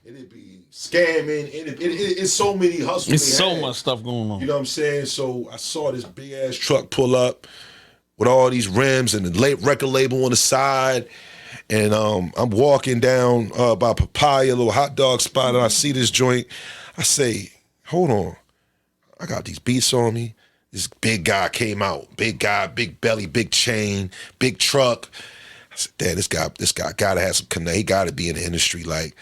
it'd be scamming, it's so many hustles. It's so much stuff going on. You know what I'm saying? So I saw this big ass truck pull up with all these rims and the record label on the side. And I'm walking down by Papaya, a little hot dog spot, and I see this joint. I say, hold on. I got these beats on me. This big guy came out. Big guy, big belly, big chain, big truck. I said, damn, this guy gotta have some connect. He gotta be in the industry. Like,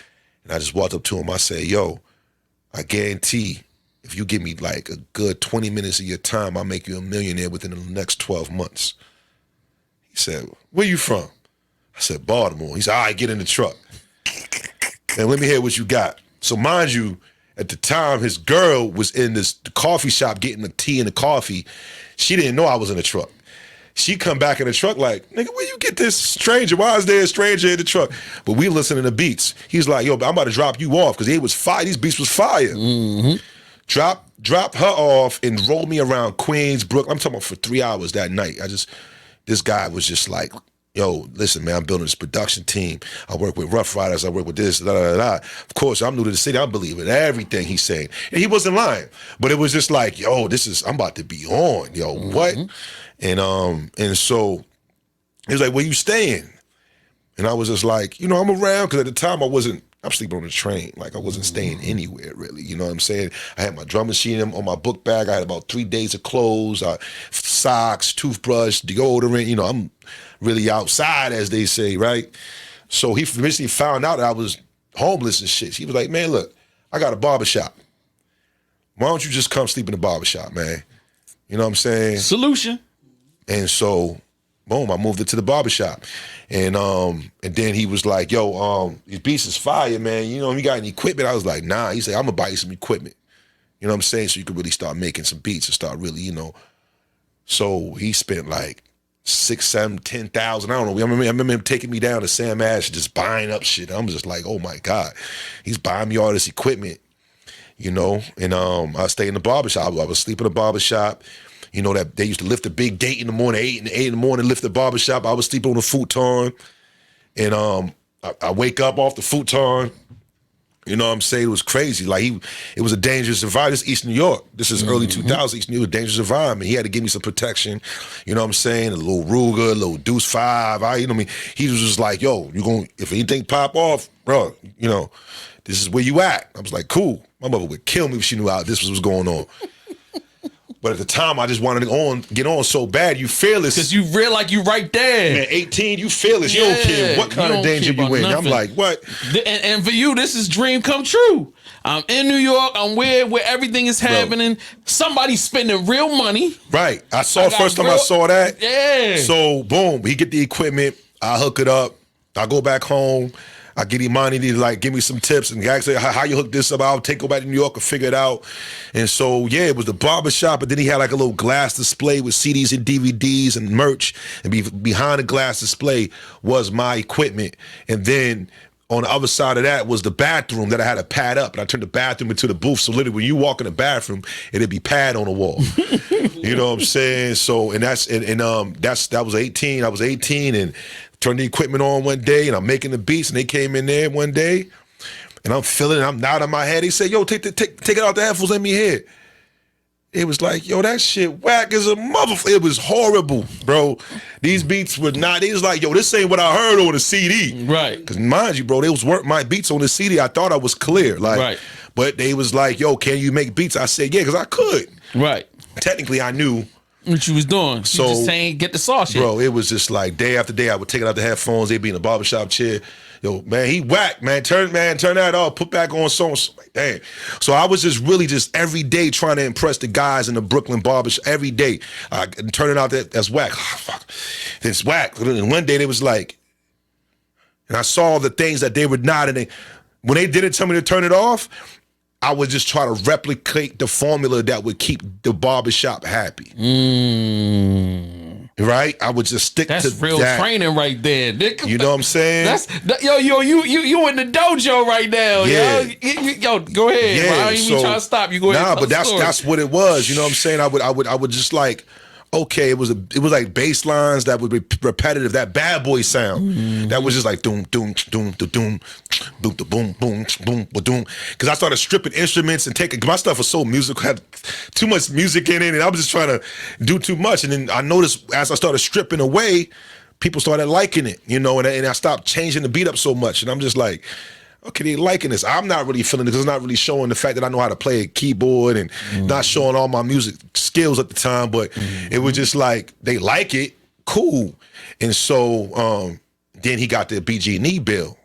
and I just walked up to him. I said, yo, I guarantee if you give me like a good 20 minutes of your time, I'll make you a millionaire within the next 12 months. He said, where you from? I said, Baltimore. He said, all right, get in the truck. And let me hear what you got. So mind you, at the time, his girl was in the coffee shop getting the tea and the coffee. She didn't know I was in the truck. She come back in the truck like, nigga, where you get this stranger? Why is there a stranger in the truck? But we listening to beats. He's like, yo, I'm about to drop you off because he was fire. These beats was fire. Mm-hmm. Drop her off and roll me around Queens, Brooklyn. I'm talking about for 3 hours that night. This guy was just like, yo, listen, man, I'm building this production team. I work with Rough Riders. I work with this, da, da, da, da. Of course, I'm new to the city. I believe in everything he's saying. And he wasn't lying. But it was just like, yo, I'm about to be on. Yo, what? And so he was like, where you staying? And I was just like, you know, I'm around. Because at the time, I'm sleeping on the train. Like, I wasn't staying anywhere, really. You know what I'm saying? I had my drum machine on my book bag. I had about 3 days of clothes, socks, toothbrush, deodorant. You know, I'm really outside, as they say, right? So he eventually found out that I was homeless and shit. He was like, man, look, I got a barbershop. Why don't you just come sleep in the barbershop, man? You know what I'm saying? Solution. And so, boom, I moved it to the barbershop. And then he was like, yo, these beats is fire, man. You know, you got any equipment? I was like, nah. He said, I'm gonna buy you some equipment. You know what I'm saying? So you could really start making some beats and start really, you know. So he spent like 6, 7, 10,000. I don't know. I remember him taking me down to Sam Ash, just buying up shit. I'm just like, oh my God, he's buying me all this equipment, you know. And I stayed in the barbershop. I was sleeping in the barbershop. You know that they used to lift a big gate in the morning, 8 in the morning, lift the barbershop. I was sleeping on a futon, and I wake up off the futon. You know what I'm saying? It was crazy. Like it was a dangerous environment. This is East New York. This is early 2000s. East New York, dangerous environment. He had to give me some protection. You know what I'm saying? A little Ruger, a little Deuce 5. You know what I mean? He was just like, yo, if anything pop off, bro, you know, this is where you at. I was like, cool. My mother would kill me if she knew how this was going on. But at the time, I just wanted to get on so bad. You fearless. Because you feel like you right there. Man, 18, you fearless. You don't care what kind of danger you in. I'm like, what? And for you, this is dream come true. I'm in New York. I'm where everything is happening. Bro. Somebody's spending real money. Right. First time I saw that. Yeah. So, boom, he get the equipment. I hook it up. I go back home. I get Imani to like give me some tips and guys say how you hook this up. I'll go back to New York and figure it out. And so yeah, it was the barbershop, but then he had like a little glass display with CDs and DVDs and merch. And behind the glass display was my equipment. And then on the other side of that was the bathroom that I had to pad up. And I turned the bathroom into the booth. So literally when you walk in the bathroom, it'd be pad on the wall. You know what I'm saying? So that was 18. I was 18 and turned the equipment on one day, and I'm making the beats, and they came in there one day, and I'm feeling it, I'm nodding my head. They said, yo, take it out the headphones, let me hear it. It was like, yo, that shit whack as a motherfucker. It was horrible, bro. These beats were not, it was like, yo, this ain't what I heard on the CD. Right. Because mind you, bro, they was my beats on the CD. I thought I was clear. Like, right. But they was like, yo, can you make beats? I said, yeah, because I could. Right. Technically, I knew what you was doing. So you just saying get the sauce shit. Bro, it was just like day after day I would take it out the headphones, they'd be in the barbershop chair. Yo, man, he whack, man. Turn that off, put back on songs. Like, damn. So I was just really just every day trying to impress the guys in the Brooklyn barbershop every day. Turning out that's whack. Oh, fuck. It's whack. And one day they was like, and I saw the things that they were not, and when they didn't tell me to turn it off, I would just try to replicate the formula that would keep the barbershop happy. Right? I would just stick to that. That's real training right there. You know what I'm saying? You in the dojo right now. Yeah. Yo, go ahead. Yeah, I ain't even trying to stop you. Go ahead. Nah, but that's what it was. You know what I'm saying? I would just like, okay, it was like bass lines that would be repetitive, that bad boy sound. That was just like doom, doom, doom, doom, doom, boom, boom, boom, boom, boom. Because I started stripping instruments and taking, my stuff was so musical, had too much music in it, and I was just trying to do too much. And then I noticed as I started stripping away, people started liking it, you know, and I stopped changing the beat up so much. And I'm just like, okay, they liking this. I'm not really feeling it because it's not really showing the fact that I know how to play a keyboard and not showing all my music skills at the time, but it was just like, they like it, cool. And so then he got the BG&E bill.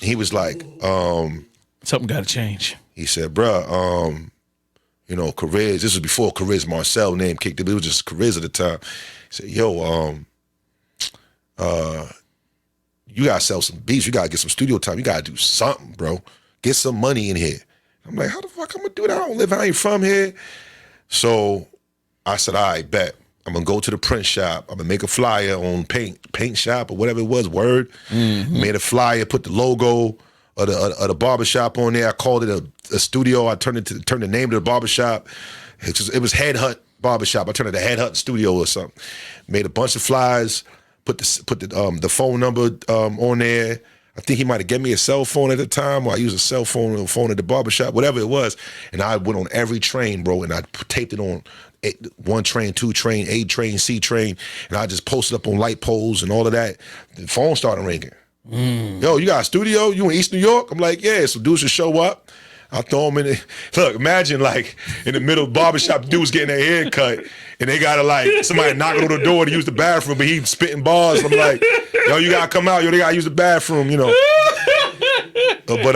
He was like, something got to change. He said, bruh, you know, Kariz, this was before Kariz Marcel name kicked in, it was just Kariz at the time. He said, yo, you gotta sell some beats, you gotta get some studio time, you gotta do something, bro. Get some money in here. I'm like, how the fuck I'm gonna do that? I ain't from here. So I said, all right, bet. I'm gonna go to the print shop. I'm gonna make a flyer on paint shop or whatever it was, Word. Made a flyer, put the logo of the barbershop on there. I called it a studio. I turned the name of the barbershop. It was Headhunt Barbershop. I turned it to Headhunt Studio or something. Made a bunch of flyers, put the phone number on there. I think he might have given me a cell phone at the time, or I used a cell phone or phone at the barbershop, whatever it was. And I went on every train, bro, and I taped it on 1 train, 2 train, A train, C train, and I just posted up on light poles and all of that. The phone started ringing. Yo, you got a studio? You in East New York? I'm like, yeah, so dudes should show up. I throw them in it. Look, imagine like in the middle of the barbershop, dudes getting their hair cut, and they gotta like, somebody knocking on the door to use the bathroom, but he spitting bars. I'm like, yo, you gotta come out, yo, they gotta use the bathroom, you know. But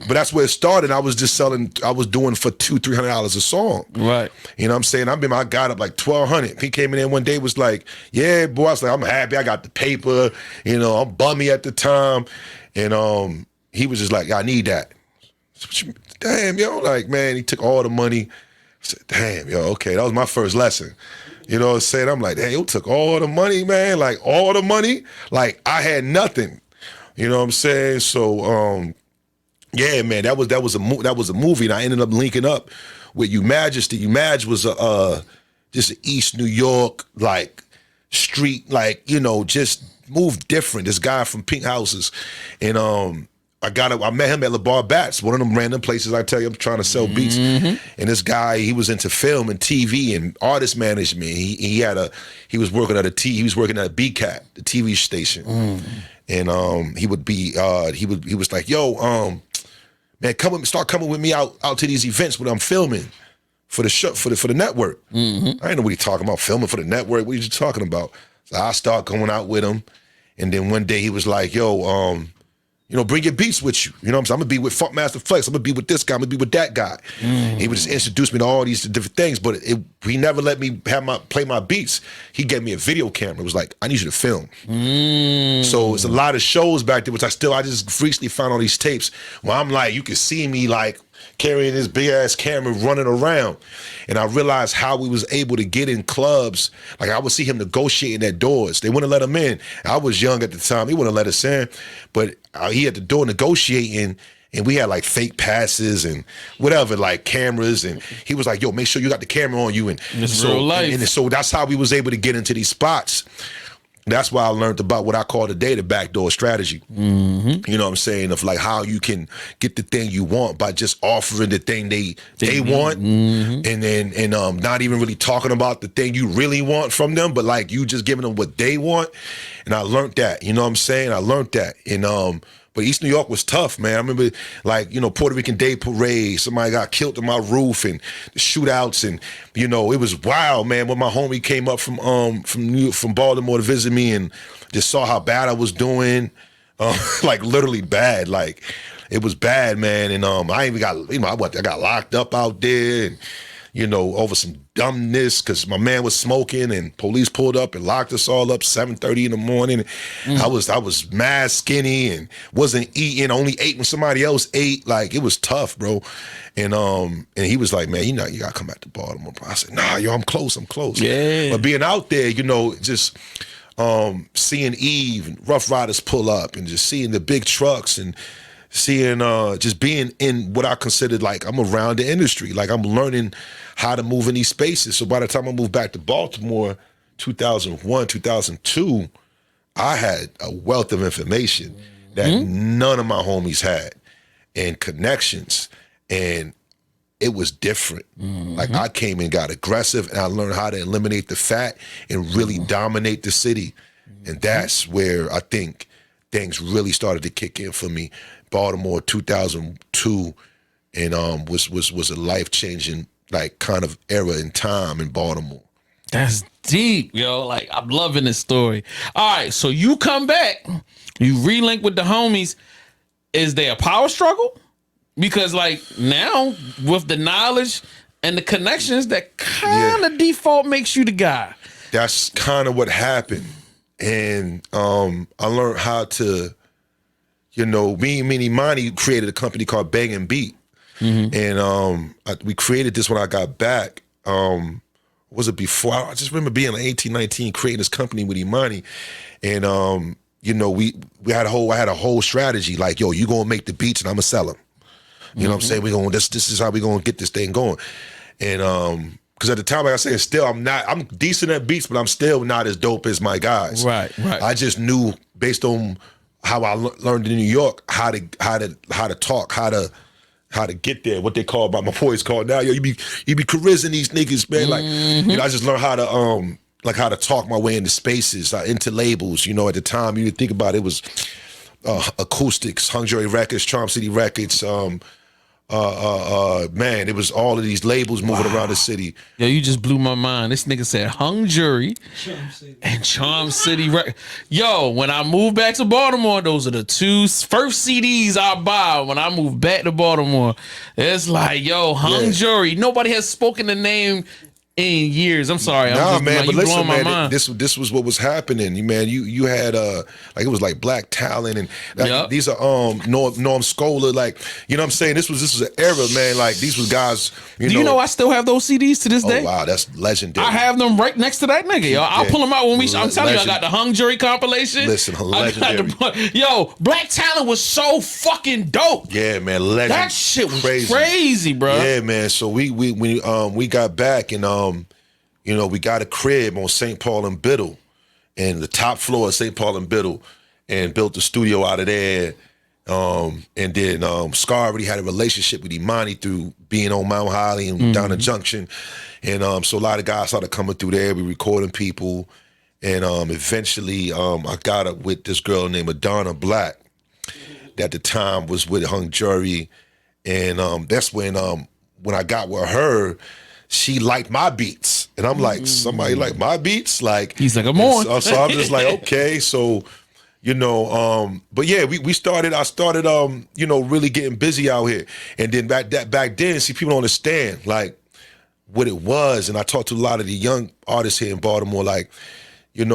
that's where it started. I was just selling, I was doing for $200-300 a song. Right. You know what I'm saying? I got up like $1,200. He came in there one day, was like, yeah, boy, I was like, I'm happy, I got the paper, you know, I'm bummy at the time. And he was just like, I need that. Damn, yo, like, man, he took all the money. I said, damn, yo, okay, that was my first lesson. You know what I'm saying? I'm like, damn, you took all the money, man, like all the money. Like I had nothing. You know what I'm saying? So, yeah, man, that was a movie, and I ended up linking up with You Majesty. You Maj was just an East New York like street, like, you know, just moved different. This guy from Pink Houses, and I met him at Le Bar Bats, one of them random places I tell you I'm trying to sell beats. And this guy, he was into film and TV and artist management. He was working at a BCAT, the TV station. And he was like, yo, man, start coming with me out to these events when I'm filming for the show, for the network. I didn't know what he's talking about, filming for the network. What are you talking about? So I start going out with him, and then one day he was like, yo, you know, bring your beats with you. You know what I'm saying? I'm gonna be with Funkmaster Flex. I'm gonna be with this guy. I'm gonna be with that guy. He would just introduce me to all these different things, but he never let me play my beats. He gave me a video camera. It was like, I need you to film. So it's a lot of shows back there, which I just recently found all these tapes where I'm like, you can see me like carrying this big ass camera running around. And I realized how we was able to get in clubs. Like I would see him negotiating at doors. They wouldn't let him in. I was young at the time. He wouldn't let us in. But he at the door negotiating, and we had like fake passes and whatever, like cameras. And he was like, yo, make sure you got the camera on you. And it's real life. And so that's how we was able to get into these spots. That's why I learned about what I call today the backdoor strategy. You know what I'm saying? Of like how you can get the thing you want by just offering the thing they want, and not even really talking about the thing you really want from them, but like you just giving them what they want. And I learned that. You know what I'm saying? I learned that. And but East New York was tough, man. I remember, like, you know, Puerto Rican Day Parade. Somebody got killed on my roof, and the shootouts, and you know, it was wild, man. When my homie came up from Baltimore to visit me, and just saw how bad I was doing, like literally bad. Like it was bad, man. And I even got, you know, I got locked up out there, and you know, over some dumbness because my man was smoking, and police pulled up and locked us all up 7:30 in the morning. I was mad skinny and wasn't eating, only ate when somebody else ate. Like it was tough, bro. And he was like, man, you gotta come back to Baltimore, bro. I said, nah, yo, I'm close. Yeah. But being out there, you know, just seeing Eve and Rough Riders pull up, and just seeing the big trucks, and seeing just being in what I considered like I'm around the industry. Like I'm learning how to move in these spaces. So by the time I moved back to Baltimore, 2001, 2002, I had a wealth of information that none of my homies had and connections. And it was different. Like I came and got aggressive and I learned how to eliminate the fat and really dominate the city. And that's where I think things really started to kick in for me. Baltimore 2002 and was a life-changing like kind of era in time in Baltimore. That's deep, yo. Like, I'm loving this story. All right, so you come back, you relink with the homies. Is there a power struggle? Because like now with the knowledge and the connections, that kind of default makes you the guy. That's kind of what happened. And I learned how to, me and Imani created a company called Bang and Beat. And we created this when I got back. Was it before? I just remember being like 18, 19, creating this company with Imani. And, we had I had a whole strategy. Like, yo, you gonna make the beats and I'm gonna sell them. You know what I'm saying? This is how we gonna get this thing going. And, because at the time, like I said, still I'm decent at beats, but I'm still not as dope as my guys. Right. I just knew based on how I learned in New York how to talk, how to get there. What they call by my boys call now, yo, you be charising these niggas, man. Like I just learned how to how to talk my way into spaces, into labels. At the time, you think about it was Acoustics, Hung Jury Records, Charm City Records. Man, it was all of these labels moving around the city. Yo, you just blew my mind. This nigga said Hung Jury and Charm City Records. Yo, when I moved back to Baltimore, those are the first CDs I buy when I moved back to Baltimore. It's like, yo, Hung Jury. Nobody has spoken the name in years. I'm sorry. Nah, man, but listen, my man, mind. this was what was happening. Man, you had like it was like Black Talent and these are Norm Scholar, like, you know what I'm saying? This was an era, man. Like these was guys, Do you know I still have those CDs to this day? Oh wow, that's legendary. I have them right next to that nigga, yo. I'll pull them out when I'm telling you, I got the Hung Jury compilation. Listen, legendary. Yo, Black Talent was so fucking dope. Yeah, man, legendary. That shit was crazy, bro. Yeah, man. So we got back and we got a crib on St. Paul and Biddle, and the top floor of St. Paul and Biddle, and built the studio out of there. And then Scar already had a relationship with Imani through being on Mount Holly and down the Junction. And so a lot of guys started coming through there. We recording people. And eventually I got up with this girl named Adonna Black that at the time was with Hung Jury. And that's when I got with her, she liked my beats. And I'm like, somebody like my beats? Like, he's like, I'm on. So I'm just like, okay. So, but yeah, I started, really getting busy out here. And then back then, see, people don't understand like what it was. And I talked to a lot of the young artists here in Baltimore, like, you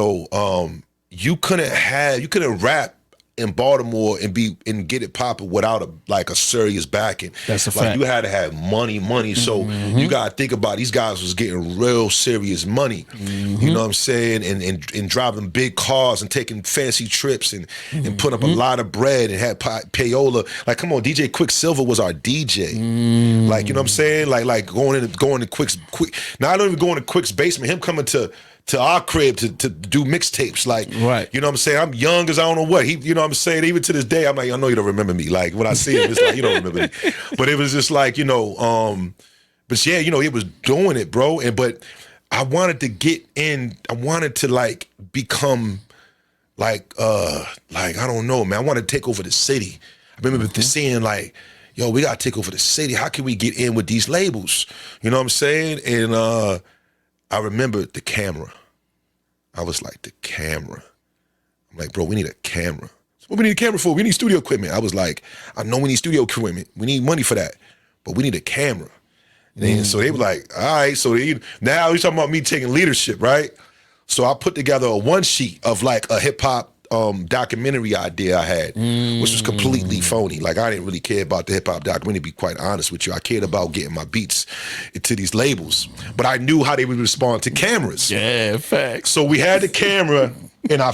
couldn't rap in Baltimore and get it popping without a serious backing. That's a fact. Like you had to have money. So you gotta think about these guys was getting real serious money. You know what I'm saying? And driving big cars and taking fancy trips and putting up a lot of bread and had payola. Like, come on, DJ Quicksilver was our DJ. Like, you know what I'm saying? Like going to Quick's not even going to Quick's basement, him coming to our crib to do mixtapes, like, right. You know what I'm saying? I'm young as I don't know what. You know what I'm saying? Even to this day, I'm like, I know you don't remember me. Like, when I see him, it's like, you don't remember me. But it was just like, but yeah, it was doing it, bro. But I wanted to get in, I wanted to like become like, I don't know, man. I wanted to take over the city. I remember seeing like, yo, we gotta take over the city. How can we get in with these labels? You know what I'm saying? And I remember the camera. I was like, the camera. I'm like, bro, we need a camera. So what we need a camera for? We need studio equipment. I was like, I know we need studio equipment. We need money for that. But we need a camera. And so they were like, all right. So now you're talking about me taking leadership, right? So I put together a one sheet of like a hip hop documentary idea I had, which was completely phony. Like I didn't really care about the hip hop documentary, to be quite honest with you. I cared about getting my beats into these labels, but I knew how they would respond to cameras. Yeah, facts. So we had the camera And I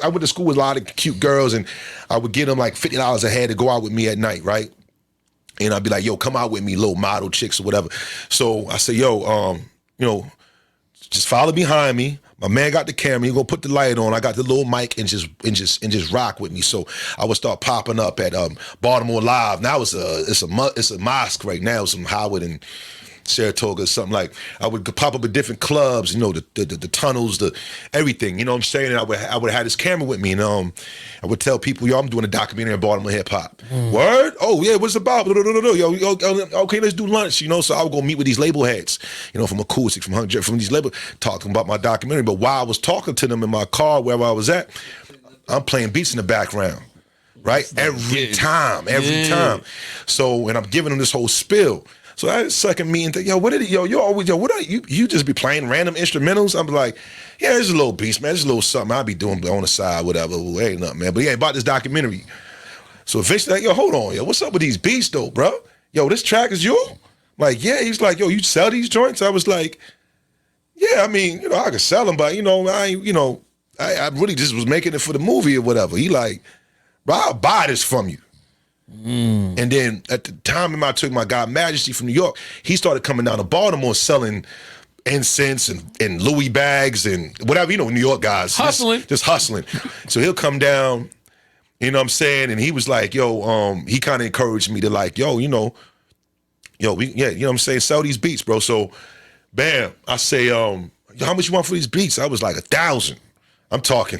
went to school with a lot of cute girls, and I would get them like $50 a head to go out with me at night, right? And I'd be like, yo, come out with me, little model chicks or whatever. So I say, yo, you know, just follow behind me. My man got the camera. He gonna put the light on. I got the little mic and just rock with me. So I would start popping up at Baltimore Live. Now it's a mosque right now. Some Howard and Saratoga or something. Like I would pop up at different clubs, you know, the tunnels, the everything, you know what I'm saying? And I would have this camera with me, and I would tell people, yo, I'm doing a documentary on Baltimore hip hop. Word? Oh yeah, what's it about? Yo, okay, let's do lunch, you know. So I would go meet with these label heads, you know, from Acoustic, from Hung Jerry, from these label, talking about my documentary. But while I was talking to them in my car, wherever I was at, I'm playing beats in the background. Right? Every time. So, and I'm giving them this whole spill. So I had a second meeting, think, yo, what are you just be playing random instrumentals? I'm like, yeah, it's a little beats, man. It's a little something I'll be doing on the side, whatever. Well, ain't nothing, man. But yeah, about this documentary. So eventually, like, yo, hold on, yo, what's up with these beats though, bro? Yo, this track is you? Like, yeah. He's like, yo, you sell these joints? I was like, yeah, I mean, you know, I could sell them, but you know, I really just was making it for the movie or whatever. He like, bro, I'll buy this from you. And then at the time I took my guy Majesty from New York, he started coming down to Baltimore selling incense and Louis bags and whatever, you know, New York guys. Hustling. Just hustling. So he'll come down, you know what I'm saying? And he was like, yo, he kind of encouraged me to like, yo, you know what I'm saying? Sell these beats, bro. So bam, I say, yo, how much you want for these beats? I was like 1,000. I'm talking.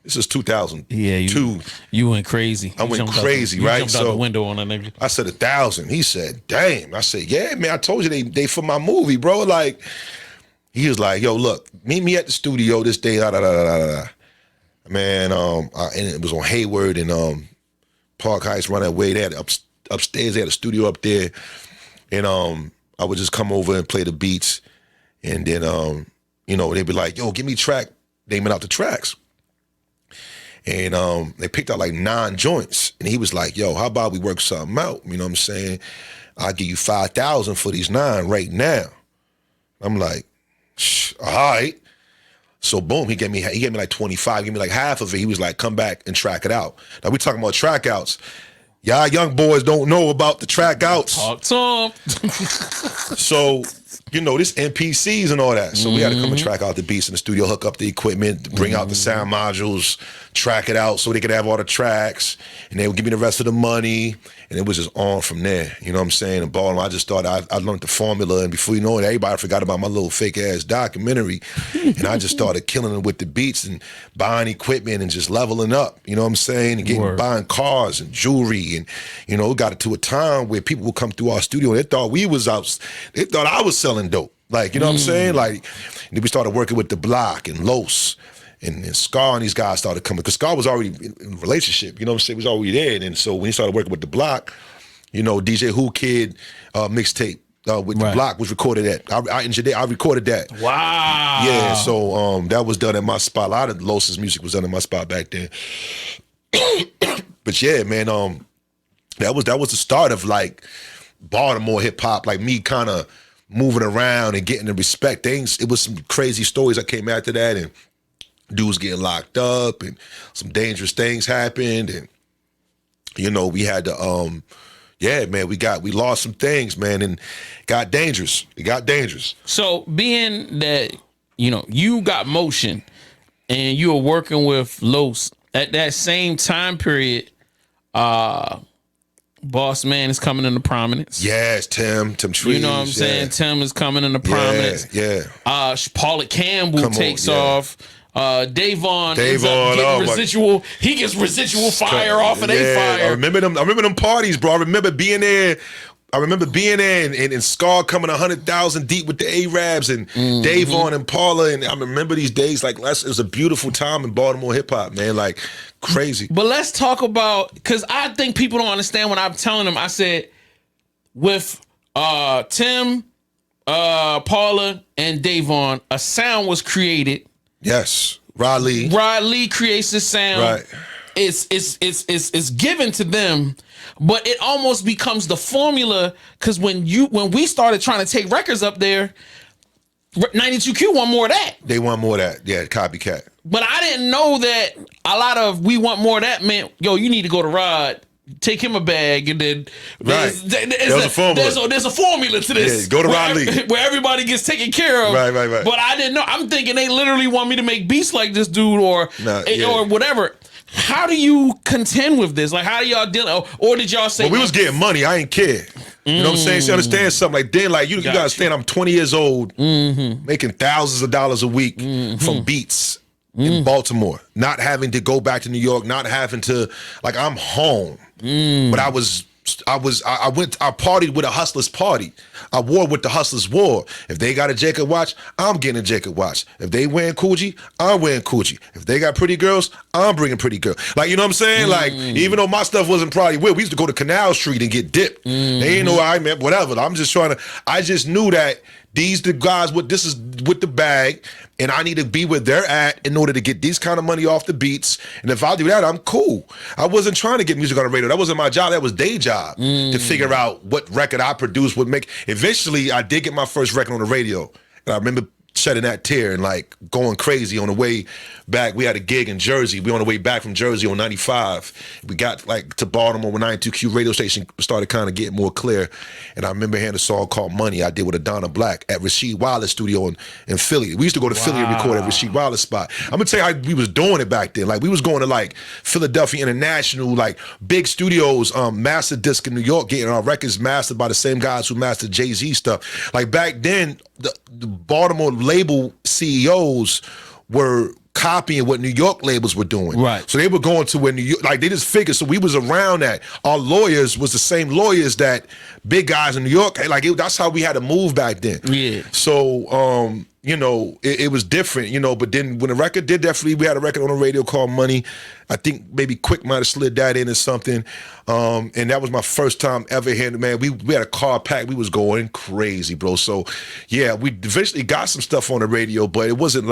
This is 2002. Yeah, you went crazy. I went crazy, right? Jumped out the window on a nigga. I said 1,000. He said, damn. I said, yeah, man, I told you they for my movie, bro. Like, he was like, yo, look, meet me at the studio this day, Man, and it was on Hayward and Park Heights, run that way. They had upstairs, they had a studio up there. And I would just come over and play the beats. And then, you know, they'd be like, yo, give me track, naming out the tracks. And they picked out like 9 joints. And he was like, yo, how about we work something out? You know what I'm saying? I'll give you 5,000 for these 9 right now. I'm like, all right. So boom, he gave me like 25, gave me like half of it. He was like, come back and track it out. Now we talking about track outs. Y'all young boys don't know about the track outs. Talk to 'em. So, you know, this NPCs and all that. So we had to come and track out the beats in the studio, hook up the equipment, bring out the sound modules, track it out so they could have all the tracks, and they would give me the rest of the money, and it was just on from there. You know what I'm saying? In Baltimore, I just thought I learned the formula, and before you know it, everybody forgot about my little fake-ass documentary, and I just started killing it with the beats and buying equipment and just leveling up, you know what I'm saying? And buying cars and jewelry, and, you know, it got to a time where people would come through our studio, and they thought I was selling dope. Like, you know what I'm saying? Like, and then we started working with The Block and Los and Scar, and these guys started coming. Because Scar was already in a relationship, you know what I'm saying? He was already there. And so when he started working with The Block, you know, DJ Who Kid mixtape with The Block was recorded at. I recorded that. Wow. Yeah, so that was done at my spot. A lot of Los's music was done at my spot back then. But yeah, man, that was the start of like Baltimore hip hop, like me kind of moving around and getting the respect. Things, it was some crazy stories that came after that, and dudes getting locked up, and some dangerous things happened, and you know, we had to yeah, man, we lost some things, man, and got dangerous. It got dangerous. So being that, you know, you got motion and you were working with Los at that same time period, Boss Man is coming into prominence. Yes, Tim Trees. You know what I'm saying? Tim is coming into prominence. Yeah. Paula Campbell takes off. Davon ends up getting residual. He gets residual fire off of their fire. I remember them parties, bro. I remember being there. And Scar coming 100,000 deep with the Arabs and Davon and Paula, and I remember these days. Like, it was a beautiful time in Baltimore hip hop, man. Like, crazy. But let's talk about, because I think people don't understand when I'm telling them. I said with Tim, Paula, and Davon, a sound was created. Yes, Rod Lee creates this sound. Right. It's given to them, but it almost becomes the formula, because when we started trying to take records up there, 92Q want more of that. They want more of that. Yeah, copycat. But I didn't know that a lot of we want more of that meant, yo, you need to go to Rod, take him a bag, and then there's a formula. There's a formula to this. Yeah, go to Rod Lee. Where everybody gets taken care of. Right. But I didn't know. I'm thinking they literally want me to make beats like this dude or whatever. How do you contend with this? Like, how do y'all deal? Or did y'all say? Well, we was getting money. I ain't care. You know what I'm saying? So you understand something like then, like you gotta understand. I'm 20 years old, making thousands of dollars a week from beats in Baltimore. Not having to go back to New York. Not having to like I'm home. But I partied with a hustler's party. I wore what the hustlers wore. If they got a Jacob watch, I'm getting a Jacob watch. If they wearing Coogee, I'm wearing Coogee. If they got pretty girls, I'm bringing pretty girls. Like, you know what I'm saying? Like, even though my stuff wasn't probably weird, we used to go to Canal Street and get dipped. They ain't know I meant whatever. I just knew that these the guys with the bag, and I need to be where they're at in order to get these kind of money off the beats. And if I do that, I'm cool. I wasn't trying to get music on the radio. That wasn't my job. That was day job to figure out what record I produced would make. Eventually, I did get my first record on the radio, and I remember shedding that tear and like going crazy on the way back. We had a gig in Jersey. We on the way back from Jersey on 95. We got like to Baltimore when 92Q radio station started kind of getting more clear. And I remember hearing a song called Money I did with Adonna Black at Rasheed Wallace studio in Philly. We used to go to Philly and record at Rasheed Wallace spot. I'm gonna tell you how we was doing it back then. Like we was going to like Philadelphia International, like big studios, master disc in New York, getting our records mastered by the same guys who mastered Jay-Z stuff. Like back then, the Baltimore label CEOs were copying what New York labels were doing. Right. So they were going to where New York, like they just figured, so we was around that. Our lawyers was the same lawyers that big guys in New York, like that's how we had to move back then. Yeah. So, you know, it was different, you know, but then when the record did definitely, we had a record on the radio called Money. I think maybe Quick might have slid that in or something. And that was my first time ever hearing it, man. We had a car pack. We was going crazy, bro. So, yeah, we eventually got some stuff on the radio, but it wasn't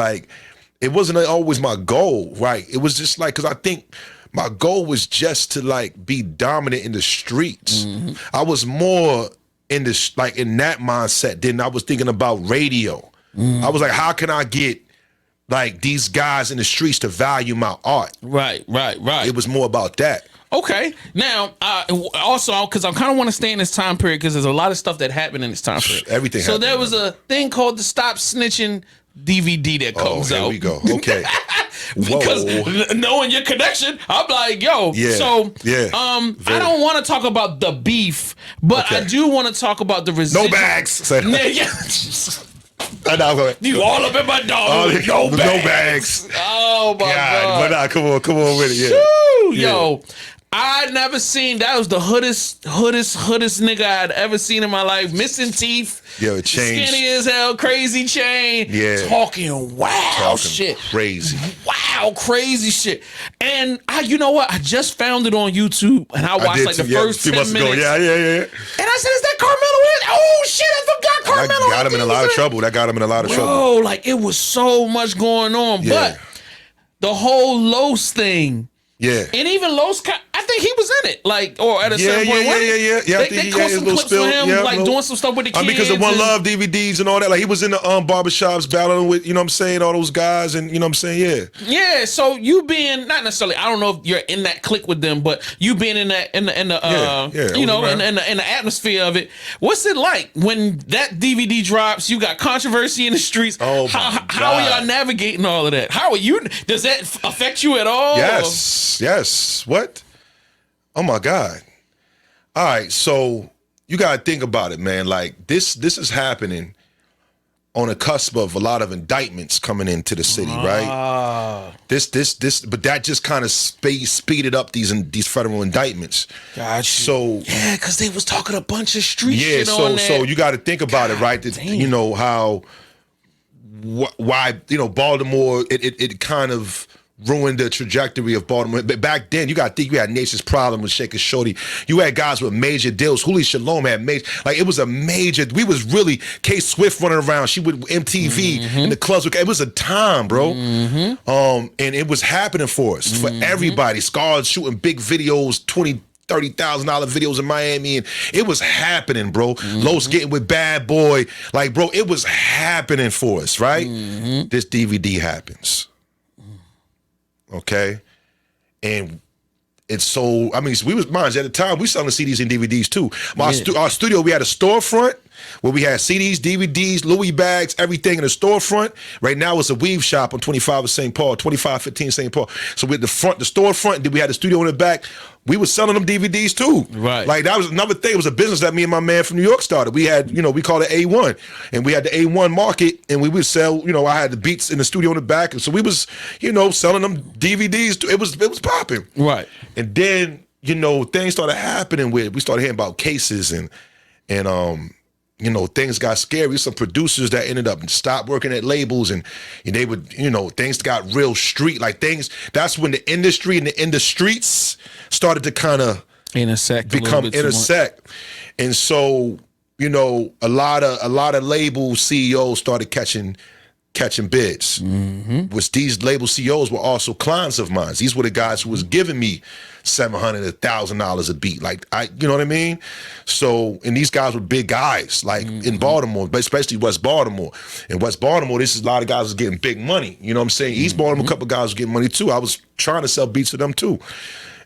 always my goal, right? It was just like, because I think my goal was just to like be dominant in the streets. I was more in this, like in that mindset than I was thinking about radio. I was like, how can I get like these guys in the streets to value my art? Right. It was more about that. Okay. Now, also, because I kind of want to stay in this time period because there's a lot of stuff that happened in this time period. Everything So happened, there was a thing called the Stop Snitching DVD that comes out. Here we go. Okay. Because knowing your connection, I'm like, yo. Yeah. So, I don't want to talk about the beef, but I do want to talk about the residual. No bags. You all up in my dog. No bags. Oh my God. But nah, come on with it. Yeah. Woo, yo. I never seen, that was the hoodest nigga I'd ever seen in my life. Missing teeth. Yo, it changed. Skinny as hell, crazy chain. Yeah. Talking shit. Crazy. Wow, crazy shit. And you know what? I just found it on YouTube and I watched like the first 10 minutes. Yeah. And I said, is that Carmelo? Oh shit, I forgot Carmelo. That got him in a lot of trouble. Bro, like it was so much going on. Yeah. But the whole Los thing. Yeah. And even Los, I think he was in it, like, or at a certain point. Yeah. They caught some clips for him, like doing some stuff with the kids. Because of One Love DVDs and all that. Like he was in the barbershops battling with, you know what I'm saying, all those guys, and you know what I'm saying, Yeah, so you being, not necessarily, I don't know if you're in that clique with them, but you being in that, in the you know, in the atmosphere of it. What's it like when that DVD drops? You got controversy in the streets. Oh how are y'all navigating all of that? How are you? Does that affect you at all? Yes. What? Oh my God. All right, so you gotta think about it, man. Like this is happening on a cusp of a lot of indictments coming into the city, right? This, but that just kind of speeded up these federal indictments. Gotcha. So yeah, because they was talking a bunch of street shit so on that. so you got to think about it, right? You know how why Baltimore it kind of ruined the trajectory of Baltimore. But back then, you got to think you had Nation's Problem with Shake and Shorty. You had guys with major deals. Huli Shalom had major, like it was a major, we was really, K Swift running around. She would MTV in the clubs. It was a time, bro. And it was happening for us, for everybody. Scars shooting big videos, $30,000 videos in Miami, and it was happening, bro. Los getting with Bad Boy, like, bro, it was happening for us, right? This DVD happens, okay, and it's so. I mean, we was mind you, at the time we selling CDs and DVDs too. Our studio, we had a storefront where we had CDs, DVDs, Louis bags, everything in the storefront. Right now it's a weave shop on 25 of St. Paul, 2515 St. Paul. So with the storefront, then we had the studio in the back. We was selling them DVDs too. Right. Like that was another thing. It was a business that me and my man from New York started. We had, we call it A1. And we had the A1 market, and we would sell, I had the beats in the studio in the back. And so we was, selling them DVDs too. It was popping. Right. And then, things started happening we started hearing about cases and things got scary. Some producers that ended up stopped working at labels, and they would, things got real street like things. That's when the industry and the streets started to kind of intersect. And so, a lot of label CEOs started catching bids. Which these label CEOs were also clients of mine. These were the guys who was giving me $700, $1,000 a beat. Like you know what I mean? So, and these guys were big guys, like in Baltimore, but especially West Baltimore. In West Baltimore, this is a lot of guys was getting big money. You know what I'm saying? East Baltimore, a couple of guys was getting money too. I was trying to sell beats to them too.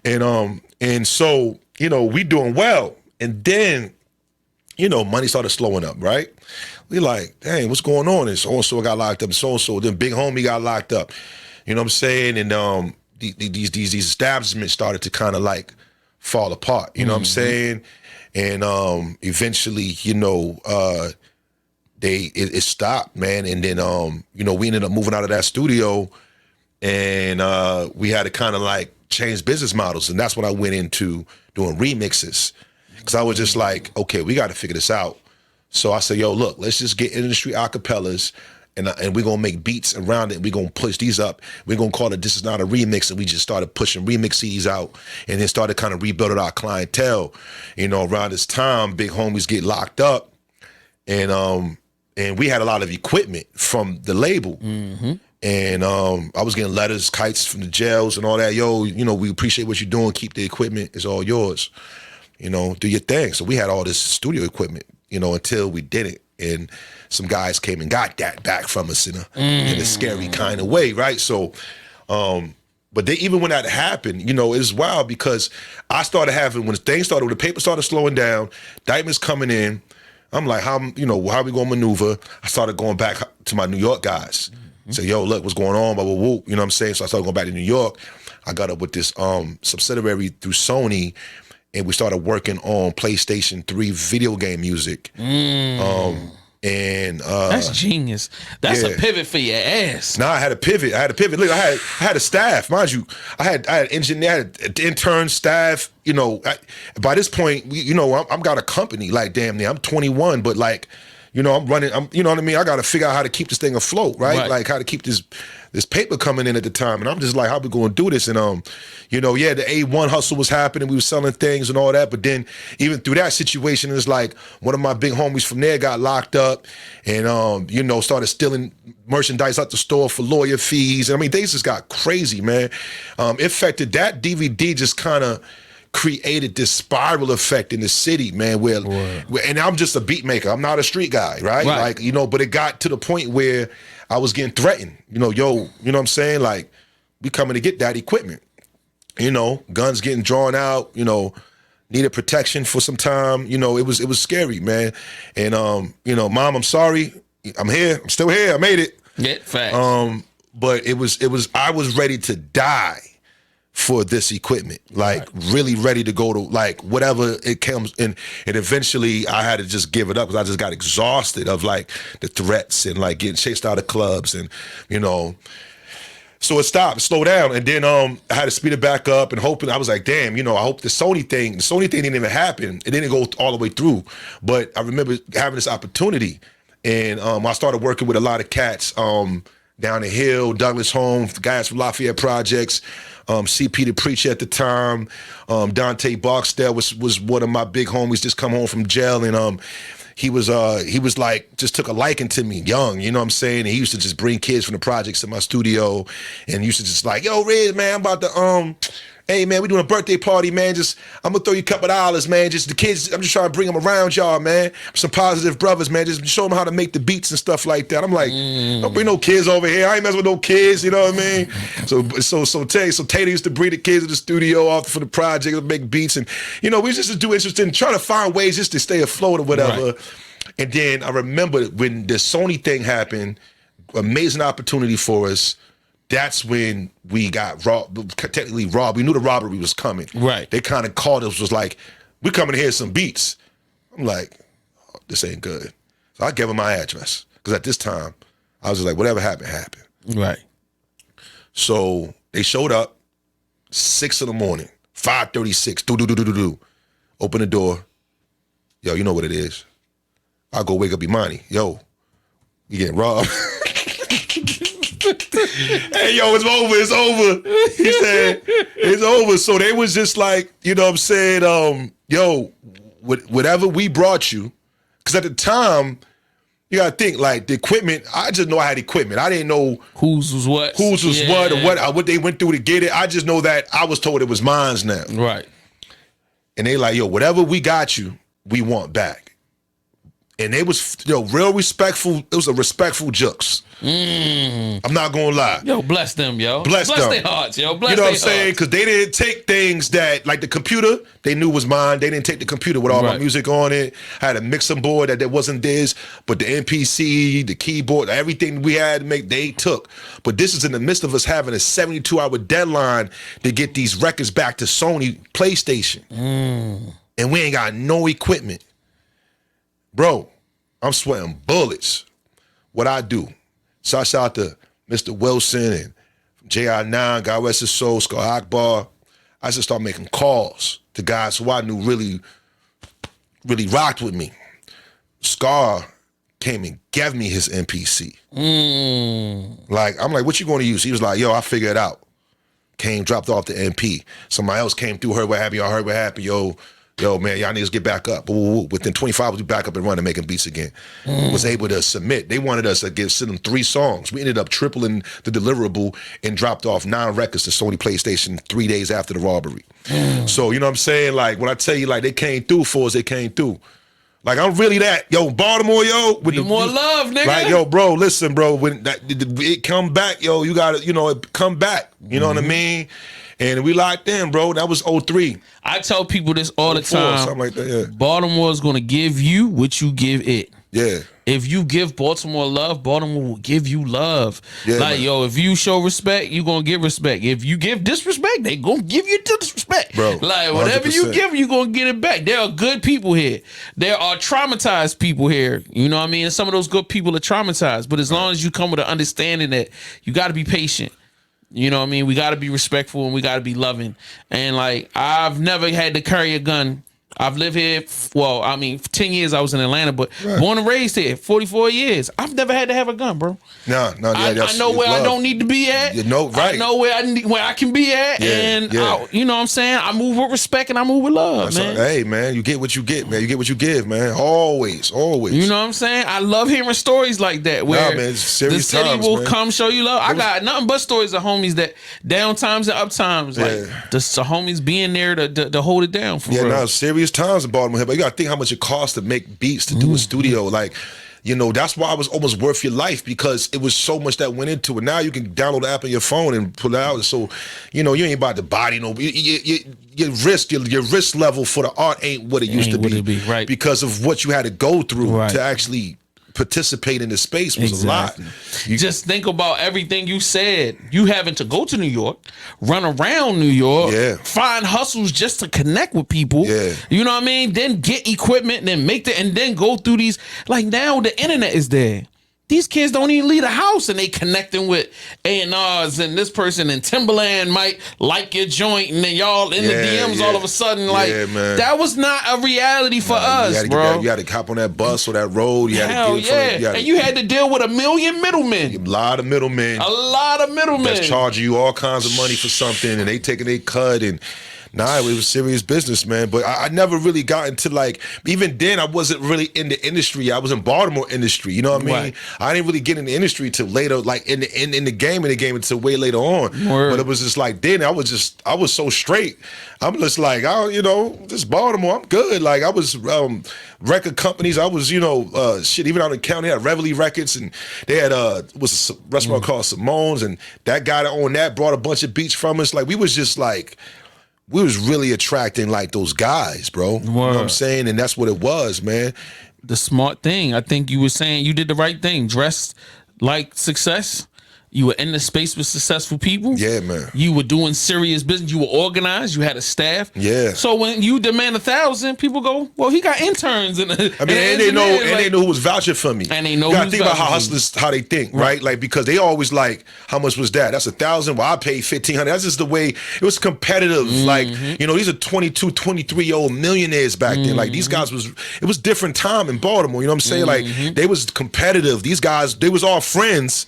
And so, we doing well. And then, money started slowing up, right? We like, dang, what's going on? And so-and-so got locked up, and so-and-so, then Big Homie got locked up. You know what I'm saying? And these establishments started to kind of like fall apart. You know what I'm saying? And eventually, it stopped, man. And then we ended up moving out of that studio, and we had to kind of like change business models. And that's when I went into doing remixes. Because I was just like, okay, we got to figure this out. So I said, yo, look, let's just get industry acapellas, and we're going to make beats around it. We're going to push these up. We're going to call it This Is Not a Remix. And we just started pushing remix CDs out, and then started kind of rebuilding our clientele. Around this time, Big Homies get locked up, and we had a lot of equipment from the label. And I was getting letters, kites from the jails and all that. Yo, we appreciate what you're doing. Keep the equipment. It's all yours. Do your thing. So we had all this studio equipment, until we did it. And some guys came and got that back from us in a scary kind of way, right? So, but even when that happened, it was wild, because I started having, when the paper started slowing down, indictments coming in, I'm like, how we going to maneuver? I started going back to my New York guys. Say, yo, look, what's going on? Blah, blah, blah. You know what I'm saying? So I started going back to New York. I got up with this subsidiary through Sony, and we started working on PlayStation 3 video game music. That's genius. That's a pivot for your ass. I had a pivot. Look, I had a staff, mind you. I had engineer, I had intern staff. By this point, I've got a company. Like, damn near, I'm 21, but like, I'm running. You know what I mean? I got to figure out how to keep this thing afloat, right? Like how to keep this paper coming in at the time. And I'm just like, how we going to do this? And the A1 hustle was happening. We were selling things and all that. But then even through that situation, it's like one of my big homies from there got locked up, and started stealing merchandise out the store for lawyer fees. And I mean, things just got crazy, man. It affected that DVD. Just kind of created this spiral effect in the city, man, where and I'm just a beat maker. I'm not a street guy, right? Like, but it got to the point where I was getting threatened. You know what I'm saying? Like, we coming to get that equipment. Guns getting drawn out, needed protection for some time. It was scary, man. And Mom, I'm sorry. I'm here. I'm still here. I made it. Yeah, facts. But it was I was ready to die for this equipment, like really ready to go to like whatever it comes. And eventually I had to just give it up, because I just got exhausted of like the threats and like getting chased out of clubs, and so it stopped, slowed down. And then I had to speed it back up, and hoping, I was like, damn, I hope the Sony thing didn't even happen. It didn't go all the way through. But I remember having this opportunity, and I started working with a lot of cats down the hill, Douglas Home, guys from Lafayette Projects, CP the Preacher at the time. Dante Barksdale was one of my big homies, just come home from jail, and he was like, just took a liking to me young, you know what I'm saying? And he used to just bring kids from the projects in my studio and used to just like, yo, Riz, man, I'm about to, hey, man, we doing a birthday party, man. I'm going to throw you a couple dollars, man. Just the kids, I'm just trying to bring them around y'all, man. Some positive brothers, man. Just show them how to make the beats and stuff like that. I'm like, don't bring no kids over here. I ain't messing with no kids, you know what I mean? So Tater used to bring the kids to the studio off for the project, make beats. And, you know, we just do interested in trying to find ways just to stay afloat or whatever. Right. And then I remember when the Sony thing happened, amazing opportunity for us. That's when we got robbed, technically robbed. We knew the robbery was coming. Right. They kind of called us, was like, we're coming to hear some beats. I'm like, oh, this ain't good. So I gave them my address. Because at this time, I was just like, whatever happened, happened. Right. So they showed up, 6 in the morning, 5:36, do. Open the door. Yo, you know what it is. I'll go wake up Imani. Yo, you getting robbed. Hey, yo, it's over. He said, it's over. So they was just like, you know what I'm saying, yo, whatever we brought you, because at the time, you gotta think, like, the equipment, I just know I had equipment. I didn't know whose was what, or what they went through to get it. I just know that I was told it was mine now. Right. And they like, yo, whatever we got you, we want back. And they was, real respectful. It was a respectful jokes. I'm not gonna lie. Yo, bless them, yo. Bless them. Their hearts, yo. Bless you know their what I'm saying? Because they didn't take things that, like the computer, they knew was mine. They didn't take the computer with all my music on it. I had a mixing board that wasn't theirs, but the MPC, the keyboard, everything we had to make, they took. But this is in the midst of us having a 72-hour deadline to get these records back to Sony PlayStation. And we ain't got no equipment. Bro, I'm sweating bullets. What I do? So I shout out to Mr. Wilson and JS-1, God rest his soul, Scar Akbar. I just start making calls to guys who I knew really rocked with me. Scar came and gave me his MPC. Like, I'm like, what you going to use? He was like, yo, I figured it out. Came, dropped off the MP. Somebody else came through, heard what happened, y'all heard what happened, yo, man, y'all niggas get back up. Within 25 hours, we back up and running, making beats again. Was able to submit. They wanted us to send them 3 songs. We ended up tripling the deliverable and dropped off 9 records to Sony PlayStation 3 days after the robbery. So, you know what I'm saying? Like, when I tell you, like, they came through for us, they came through. Like, I'm really that. Yo, Baltimore, yo. With more love, nigga. Like, yo, bro, listen, bro. When it come back, yo, you got to, it come back. You know what I mean? And we locked in, bro. That was 03. I tell people this all the time. Something like that, yeah. Baltimore's going to give you what you give it. Yeah. If you give Baltimore love, Baltimore will give you love. Yeah, like, man. yo, if you show respect, you going to give respect. If you give disrespect, they going to give you disrespect. Bro, like, whatever 100%. you give, you going to get it back. There are good people here. There are traumatized people here. You know what I mean? And some of those good people are traumatized. But as long as you come with an understanding that you got to be patient. You know what I mean? We got to be respectful and we got to be loving. And, like, I've never had to carry a gun. I've lived here, for 10 years I was in Atlanta, but born and raised here, 44 years. I've never had to have a gun, bro. No, I know where I don't need to be at. You know, right. I know where I can be at. You know what I'm saying? I move with respect and I move with love, man. Hey, man, you get what you get, man. You get what you give, man. Always. You know what I'm saying? I love hearing stories like that where man, it's serious the city times, will man. come show you love. I got nothing but stories of homies that down times and up times. Like the homies being there to hold it down for real. No, serious times in Baltimore, but you gotta think how much it costs to make beats, to do a studio. Like, that's why it was almost worth your life, because it was so much that went into it. Now you can download the app on your phone and pull it out. So, you ain't about to body your risk level for the art ain't what it used to be, right? Because of what you had to go through to actually participate in the space was a lot. Just think about everything you said. You having to go to New York, run around New York, find hustles just to connect with people. You know what I mean? Then get equipment, then and then go through these. Like, now the internet is there. these kids don't even leave the house and they connecting with A&Rs and this person, and Timberland might like your joint, and then y'all in the DMs all of a sudden. Like, that was not a reality for us, bro. You had to hop on that bus or that road. You Hell yeah. And you had to deal with a million middlemen. A lot of middlemen. That's charging you all kinds of money for something, and they taking their cut, and nah, it was serious business, man. But I never really got into, like, even then I wasn't really in the industry. I was in Baltimore industry, you know what I mean? Right. I didn't really get in the industry till later, like in the game until way later on. Word. But it was just like then I was so straight. I'm just like, this Baltimore, I'm good. Like, I was record companies. I was, even out in the county, had Reveille Records, and they had was a restaurant called Simone's, and that guy that owned that brought a bunch of beats from us. Like, we was just like, we was really attracting like those guys, bro. You know what I'm saying? And that's what it was, man. The smart thing, I think you were saying, you did the right thing. Dressed like success. You were in the space with successful people. Yeah, man. You were doing serious business. You were organized. You had a staff. Yeah. So when you demand 1,000, people go, well, he got interns. And they know who was vouching for me. And they know. You gotta think about how hustlers, how they think, right? Like, because they always like, how much was that? That's 1,000. Well, I paid 1,500. That's just the way it was competitive. Like, these are 22, 23-year-old millionaires back then. Like, these guys it was different time in Baltimore. You know what I'm saying? Like, they was competitive. These guys, they was all friends,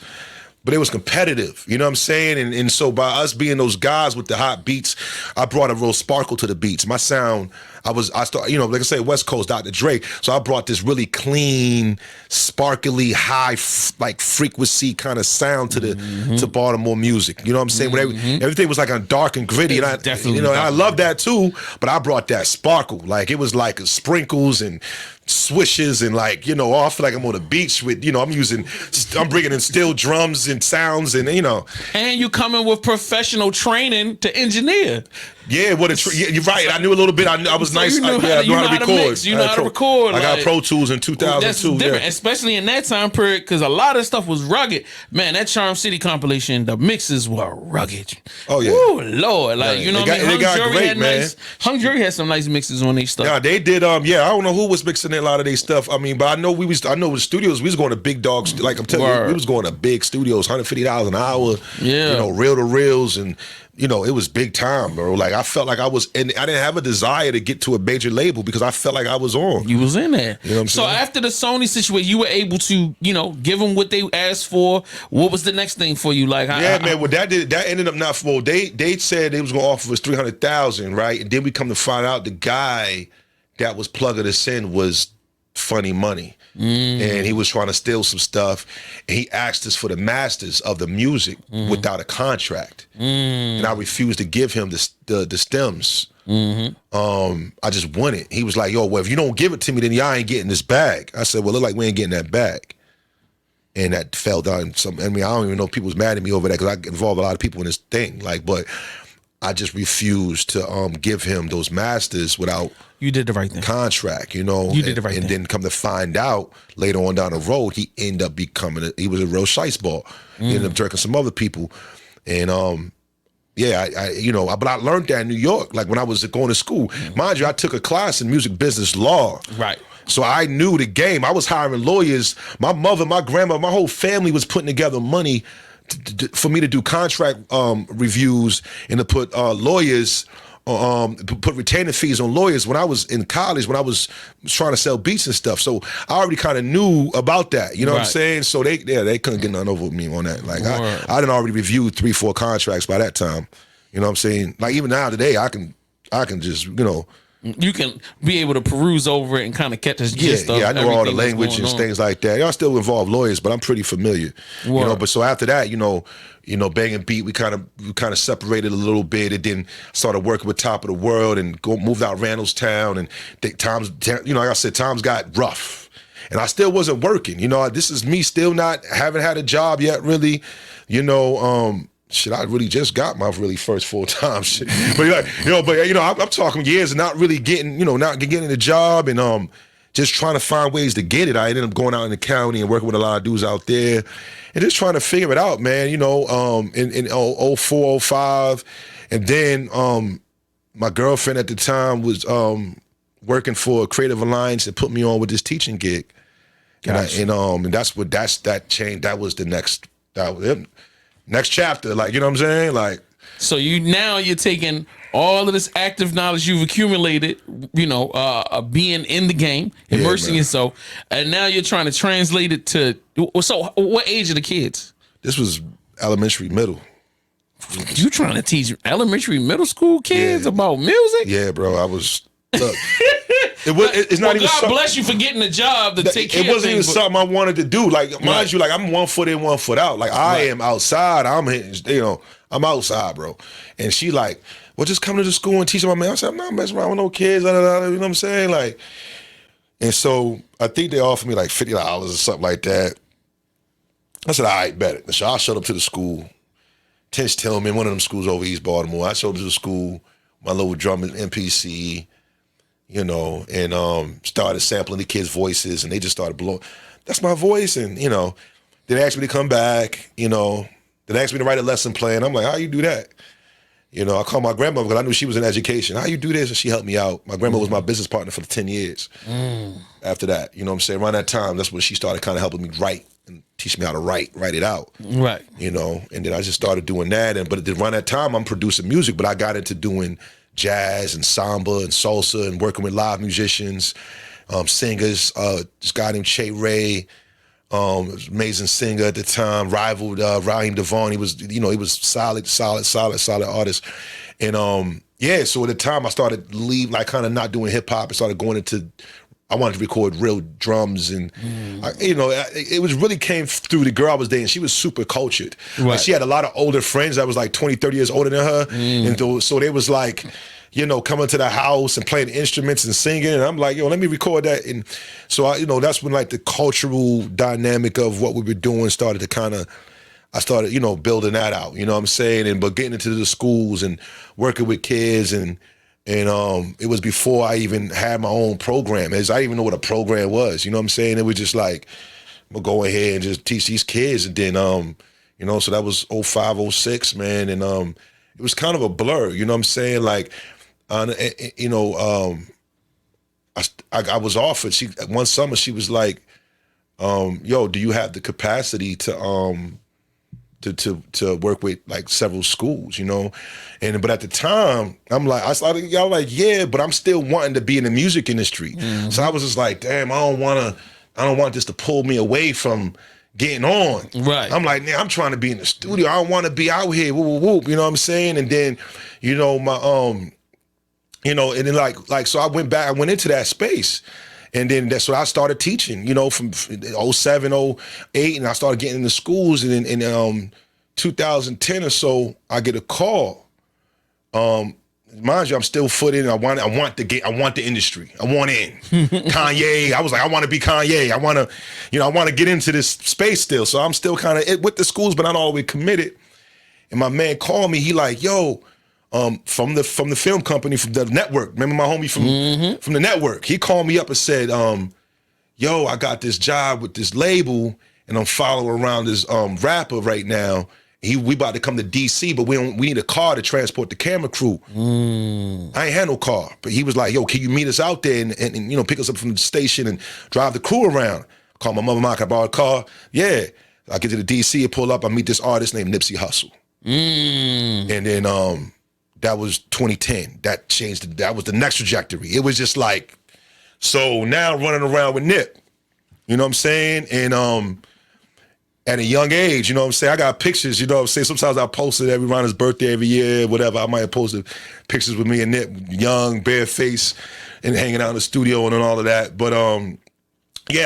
but it was competitive, you know what I'm saying? And so by us being those guys with the hot beats, I brought a real sparkle to the beats. My sound, I started, like I say, West Coast, Dr. Dre. So I brought this really clean, sparkly, high, like frequency kind of sound to to Baltimore music. You know what I'm saying? When everything was like on dark and gritty, and I love that too. But I brought that sparkle, like it was like sprinkles and swishes and like, I feel like I'm on the beach with, I'm bringing in steel drums and sounds and, And you coming with professional training to engineer. Yeah, you're right. I knew a little bit. I was so nice. You know how to record. You know how to record. I got Pro Tools in 2002. That's different, especially in that time period, because a lot of stuff was rugged. Man, that Charm City compilation, the mixes were rugged. Oh yeah. Oh Lord, like what I mean. Hung Jury had some nice mixes on their stuff. Yeah, they did. I don't know who was mixing a lot of their stuff. I mean, but I know the studios. We was going to big dogs. Like I'm telling you, we was going to big studios, $150 an hour. Yeah. Reel to reels and. It was big time, bro. Like, I felt like I was, and I didn't have a desire to get to a major label because I felt like I was on. You was in there. You know what I'm saying? So after the Sony situation, you were able to, give them what they asked for. What was the next thing for you? Like, man. Well, that ended up not. Well, they said they was gonna offer us $300,000, right? And then we come to find out the guy that was plugging us in was Funny Money. And he was trying to steal some stuff, and he asked us for the masters of the music without a contract, and I refused to give him the stems. I just won it. He was like, "Yo, well, if you don't give it to me, then y'all ain't getting this bag." I said, "Well, look like we ain't getting that bag," and that fell down. I don't even know if people was mad at me over that because I involved a lot of people in this thing. But I just refused to give him those masters without. You did the right thing. Contract, You did the right thing. And then come to find out later on down the road, he ended up he was a real shice ball. He ended up drinking some other people. And but I learned that in New York, like when I was going to school. Mind you, I took a class in music business law. Right. So I knew the game. I was hiring lawyers. My mother, my grandma, my whole family was putting together money for me to do contract reviews and to put lawyers put retainer fees on lawyers when I was in college, when I was trying to sell beats and stuff. So I already kind of knew about that. You know what I'm saying? So they couldn't get nothing over with me on that. Like I done already reviewed 3-4 contracts by that time. You know what I'm saying? Like even now today, I can just, You can be able to peruse over it and kind of catch this gist of I know all the language and things like that. Y'all still involve lawyers, but I'm pretty familiar. But so after that, Bang and Beat, we kind of separated a little bit, and then started working with Top of the World and moved out Randallstown, and like I said, times got rough, and I still wasn't working. This is me still haven't had a job yet, really. Shit, I really just got my really first full-time shit. But I'm talking years and not really getting, not getting a job and just trying to find ways to get it. I ended up going out in the county and working with a lot of dudes out there and just trying to figure it out, man, in 04, 05. And then my girlfriend at the time was working for a Creative Alliance that put me on with this teaching gig Gotcha. And that changed. That was the next next chapter. Like, you know what I'm saying? Like, So you're taking all of this active knowledge you've accumulated, being in the game, immersing yourself, and now you're trying to translate it to. So, what age are the kids? this was elementary, middle. You trying to teach elementary, middle school kids about music? Yeah, bro. I was. Look, it's not even. God bless you for getting a job to take care of things. It wasn't even something I wanted to do. Like, mind you, like I'm 1 foot in, 1 foot out. Like I am outside. I'm hitting. I'm outside, bro. And she like, well, just come to the school and teach my man. I said, I'm not messing around with no kids. You know what I'm saying? Like, and so I think they offered me like $50 or something like that. I said, all right, bet. So I showed up to the school. Tench Tillman, one of them schools over East Baltimore. I showed up to the school, my little drum MPC, and started sampling the kids' voices, and they just started blowing. That's my voice, and they asked me to come back. They asked me to write a lesson plan. I'm like, how you do that? I called my grandmother because I knew she was in education. How you do this? And she helped me out. My grandma was my business partner for 10 years. After that, you know what I'm saying? Around that time, that's when she started kind of helping me write and teach me how to write it out. Right. And then I just started doing that. But around that time, I'm producing music, but I got into doing jazz and samba and salsa and working with live musicians, singers. This guy named Che Ray, amazing singer at the time, rivaled Raheem Devon. He was, he was solid artist. And so at the time I started kind of not doing hip hop and started going into. I wanted to record real drums, and it was really came through the girl I was dating. She was super cultured. Right. Like, she had a lot of older friends that was like 20, 30 years older than her, and so they was like, coming to the house and playing instruments and singing, and I'm like, let me record that. And so that's when like the cultural dynamic of what we were doing started to I started building that out. You know what I'm saying? But getting into the schools and working with kids and it was before I even had my own program. I didn't even know what a program was. You know what I'm saying? It was just like, I'm going to go ahead and just teach these kids. And then, so that was 05, 06, man. And it was kind of a blur. You know what I'm saying? Like, I was offered. One summer, she was like, yo, do you have the capacity to work with like several schools, but at the time y'all like, yeah, but I'm still wanting to be in the music industry. Mm-hmm. So I was just like, damn, I don't want this to pull me away from getting on. Right. I'm like, man, I'm trying to be in the studio. I don't want to be out here, whoop, whoop, whoop, you know what I'm saying? And then, my and then like so I went into that space. And then that's what I started teaching, from 07, 08, and I started getting into schools. And in 2010 or so, I get a call. Mind you, I'm still footing. I want the industry. I want in. Kanye. I was like, I want to be Kanye. I want to get into this space still. So I'm still kind of with the schools, but not all the way committed. And my man called me. He like, yo. From the film company, from the network. Remember my homie from the network? He called me up and said, yo, I got this job with this label and I'm following around this rapper right now. We about to come to DC, but we need a car to transport the camera crew. I ain't had no car. But he was like, yo, can you meet us out there and pick us up from the station and drive the crew around? Call my mother, can I borrow a car? Yeah. I get to the DC and pull up, I meet this artist named Nipsey Hussle. And then that was 2010. That changed. That was the next trajectory. It was just like, so now running around with Nip, you know what I'm saying? And at a young age, you know what I'm saying? I got pictures, you know what I'm saying? Sometimes I post it around his birthday every year, whatever. I might have posted pictures with me and Nip, young, bare face, and hanging out in the studio and all of that. But I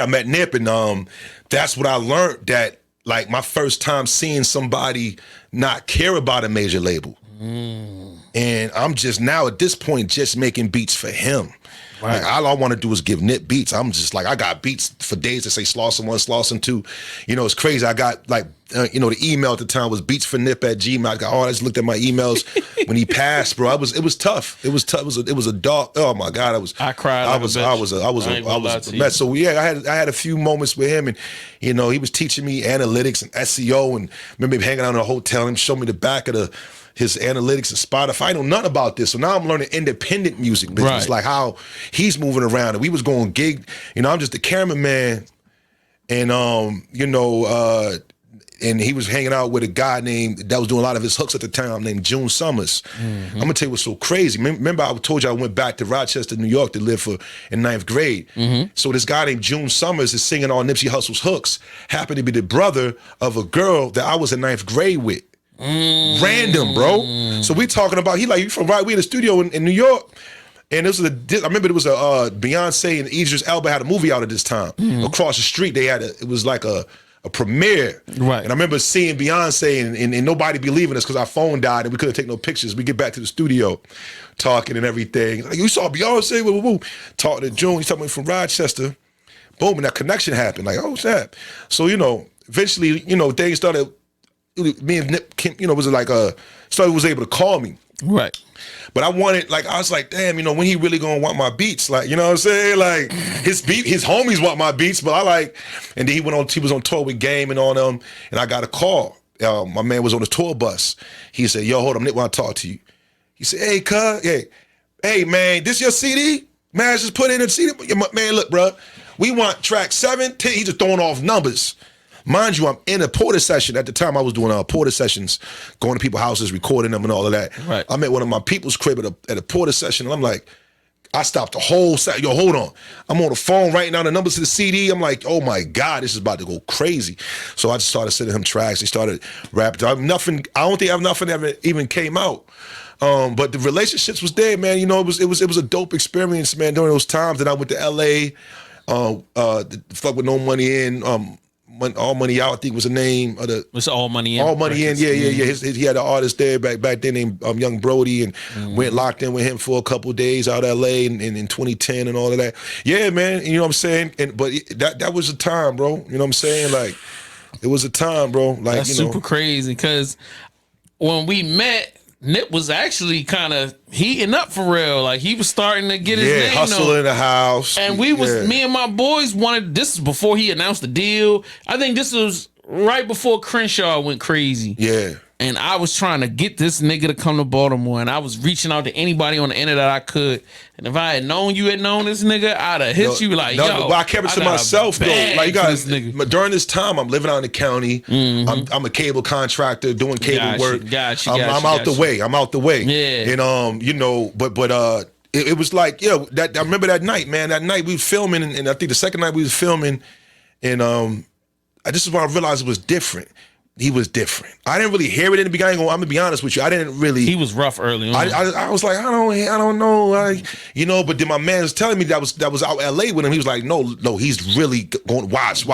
met Nip, and that's what I learned, that like my first time seeing somebody not care about a major label. And I'm just now at this point just making beats for him. Right. Like all I want to do is give Nip beats. I'm just like, I got beats for days that say Slauson 1, Slauson 2. It's crazy. I got like, the email at the time was beatsfornip@gmail. I just looked at my emails when he passed, bro. It was tough. It was tough. It was a dark. Oh my God. I cried. I was a mess. So yeah, I had a few moments with him, and he was teaching me analytics and SEO, and remember him hanging out in a hotel and showing me the back of his analytics and Spotify. I know nothing about this. So now I'm learning independent music business, like how he's moving around. And we was going gig, I'm just the cameraman and and he was hanging out with a guy that was doing a lot of his hooks at the time named June Summers. I'm gonna tell you what's so crazy. Remember I told you I went back to Rochester, New York to live in 9th grade. So this guy named June Summers is singing all Nipsey Hussle's hooks, happened to be the brother of a girl that I was in 9th grade with. Random, bro. So we talking about, you from right, we in the studio in New York. And I remember there was a Beyonce and Idris Elba had a movie out at this time. Across the street, it was like a premiere. Right. And I remember seeing Beyonce and nobody believing us because our phone died and we couldn't take no pictures. We get back to the studio talking and everything. Like, you saw Beyonce? Woo, woo, woo. Talking to June, he's talking from Rochester. Boom, and that connection happened. Like, oh, snap. So, eventually, things started, me and Nip, was like, started was able to call me. Right. But I was like, damn, when he really gonna want my beats? Like, you know what I'm saying? Like, his homies want my beats, but and then he was on tour with Game and all them, and I got a call. My man was on the tour bus. He said, yo, hold on, Nick, want to talk to you. He said, hey, cuz, hey, man, this your CD? Man, I just put in a CD. Man, look, bro, we want track 7, 10. He just throwing off numbers. Mind you, I'm in a Porter session. At the time, I was doing Porter sessions, going to people's houses, recording them and all of that. Right. I'm at one of my people's crib at a Porter session, and I'm like, I stopped the whole set. Yo, hold on. I'm on the phone writing down the numbers to the CD. I'm like, oh my God, this is about to go crazy. So I just started sending him tracks. He started rapping. I don't think nothing ever even came out. But the relationships was there, man. It was a dope experience, man, during those times that I went to LA, fuck with No Money In, All Money Out, I think was the name of the. What's All Money In? All Money In, yeah. He had an artist there back then named Young Brody, and went locked in with him for a couple of days out of LA in 2010 and all of that. Yeah, man, you know what I'm saying? But that was a time, bro. You know what I'm saying? Like, it was a time, bro. Like, that's super crazy, because when we met, Nip was actually kind of heating up for real. Like, he was starting to get his name hustle in the house. And me and my boys this is before he announced the deal. I think this was right before Crenshaw went crazy. Yeah. And I was trying to get this nigga to come to Baltimore, and I was reaching out to anybody on the internet I could. And if I had known you had known this nigga, I'd have hit you like, yo. But I kept it to myself, though. Like, you guys, nigga. during this time, I'm living out in the county. I'm a cable contractor doing cable work. I'm out the way. I'm out the way. Yeah. And it was like, I remember that night, man. That night we was filming, and I think the second night we was filming, and this is when I realized it was different. He was different. I didn't really hear it in the beginning. I'm gonna be honest with you. I didn't really. He was rough early on. I was like, I don't know. But then my man was telling me that was out LA with him. He was like, no, he's really going watch.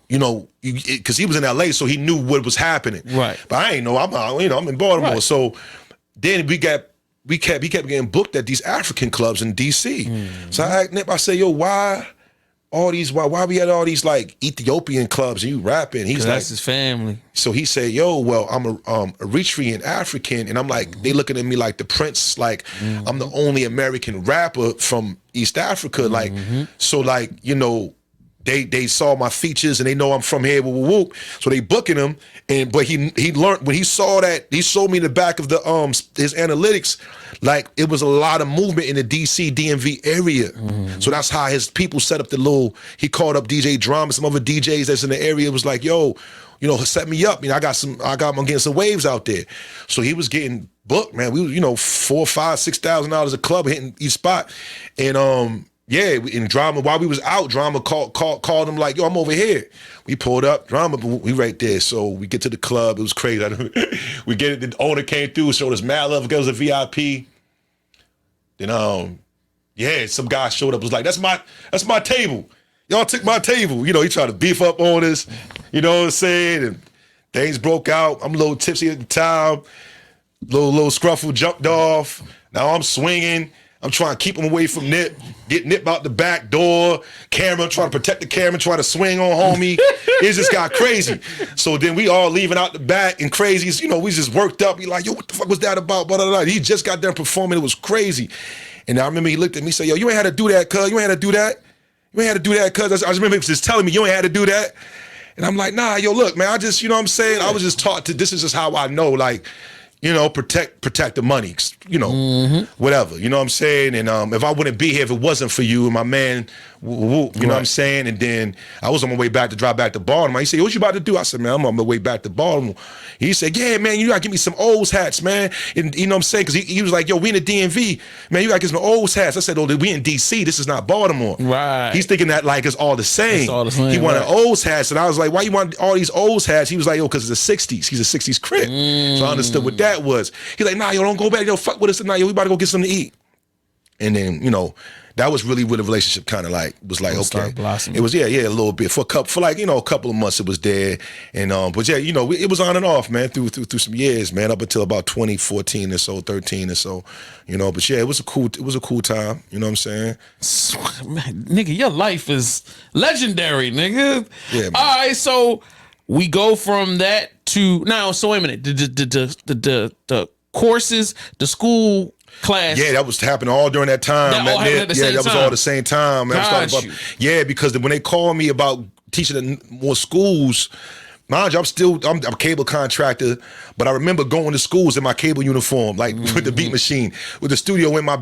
Because he was in LA, so he knew what was happening. Right. But I ain't know. I'm in Baltimore. Right. So then he kept getting booked at these African clubs in DC. So I asked Nip, I said, yo, why we had all these like Ethiopian clubs and you rapping? He's like, that's his family. So he said, yo, well, I'm a Eritrean African, and I'm like, they looking at me like the prince, like I'm the only American rapper from East Africa. Like, so like, they saw my features and they know I'm from here, so they booking him. But he learned when he saw that, he showed me in the back of the his analytics, like it was a lot of movement in the DC DMV area. So that's how his people set up he called up DJ Drama, some other DJs that's in the area, was like, yo, set me up. I'm getting some waves out there. So he was getting booked, man. We was, $4,000, $5,000, $6,000 a club hitting each spot. And in Drama, while we was out, Drama called him like, yo, I'm over here. We pulled up, Drama, we right there. So we get to the club, it was crazy. We get it, the owner came through, showed us mad love, girls a VIP. Then some guy showed up, was like, that's my table. Y'all took my table. He tried to beef up on us, you know what I'm saying? And things broke out. I'm a little tipsy at the time. Little scruffle jumped off. Now I'm swinging. I'm trying to keep him away from Nip, get Nip out the back door, camera, trying to protect the camera, trying to swing on homie. It just got crazy. So then we all leaving out the back and crazy. We just worked up. He like, yo, what the fuck was that about? Blah, blah, blah. He just got done performing. It was crazy. And I remember he looked at me and said, yo, you ain't had to do that, cuz. You ain't had to do that. You ain't had to do that, cuz. I just remember he was just telling me, you ain't had to do that. And I'm like, nah, yo, look, man, I just, you know what I'm saying? I was just taught to, this is just how I know, like, you know, protect the money, you know, whatever, you know what I'm saying? And if I wouldn't be here if it wasn't for you and my man, you know what I'm saying? And then I was on my way back to drive back to Baltimore. He said, what you about to do? I said, man, I'm on my way back to Baltimore. He said, yeah, man, you gotta give me some O's hats, man. And you know what I'm saying? Because he was like, yo, we in the DMV. Man, you gotta get some O's hats. I said, oh, we in DC. This is not Baltimore. Right. He's thinking that like it's all the same. It's all the same, he wanted O's hats. And I was like, why you want all these O's hats? He was like, yo, because it's the 60s. He's a 60s crib. So I understood what that was. He's like, nah, yo, don't go back. Yo, fuck with us tonight. Yo, we about to go get something to eat. And then, you know, that was really where the relationship kind of like was like, okay. It was, a little bit. For like, you know, a couple of months it was there. And but yeah, you know, it was on and off, man, through some years, man, up until about 2014 or so, 13 or so, you know. But yeah, it was a cool time, you know what I'm saying? Man, nigga, your life is legendary, nigga. Yeah, man. All right, so we go from that to now. So wait a minute, the courses, the school class. Yeah, that was happening all during that time. That all happened at the same that was time. all the same time. Man. Yeah, because when they called me about teaching in more schools, mind you, I'm a cable contractor, but I remember going to schools in my cable uniform, like with the beat machine, with the studio in my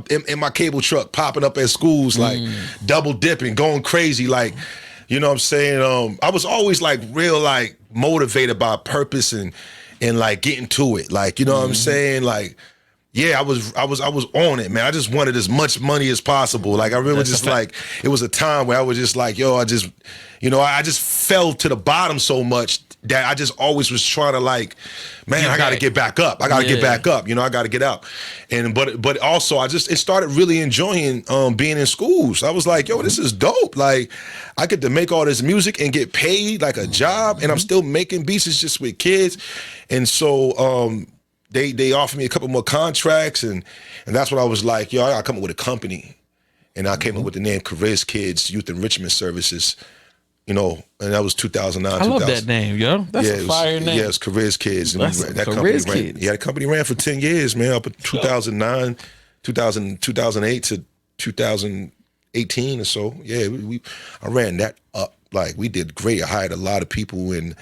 cable truck, popping up at schools, like double dipping, going crazy, like, you know what I'm saying? I was always like real like motivated by purpose and like getting to it, like, you know what I'm saying? Like, yeah, I was on it, man. I just wanted as much money as possible. Like I really just like, it was a time where I was just like, yo, I just fell to the bottom so much that I just always was trying to like, man, I got to get back up. I got to get back up. You know, I got to get out. And but also it started really enjoying being in schools. I was like, yo, this is dope. Like I get to make all this music and get paid like a job, and I'm still making beats just with kids. And so They offered me a couple more contracts, and that's when I was like, yo, I gotta come up with a company. And I came up with the name Kariz Kids Youth Enrichment Services, you know, and that was 2009. I love that name, yo. That's a fire name. Yeah, it's Kariz Kids. And that Kariz Kids. The company ran for 10 years, man, up in 2009, 2008 to 2018 or so. Yeah, I ran that up. Like, we did great. I hired a lot of people and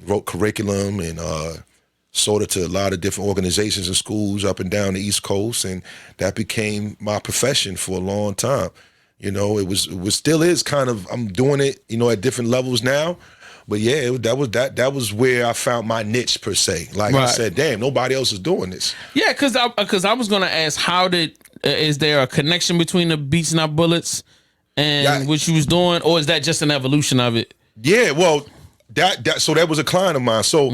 wrote curriculum and sold it to a lot of different organizations and schools up and down the East Coast, and that became my profession for a long time. You know, it was still is kind of, I'm doing it, you know, at different levels now. But yeah, that was where I found my niche per se. Like I said, damn, nobody else is doing this. Yeah, because I was gonna ask, how is there a connection between the Beats Not Bullets and what you was doing, or is that just an evolution of it? Yeah, well, so that was a client of mine. So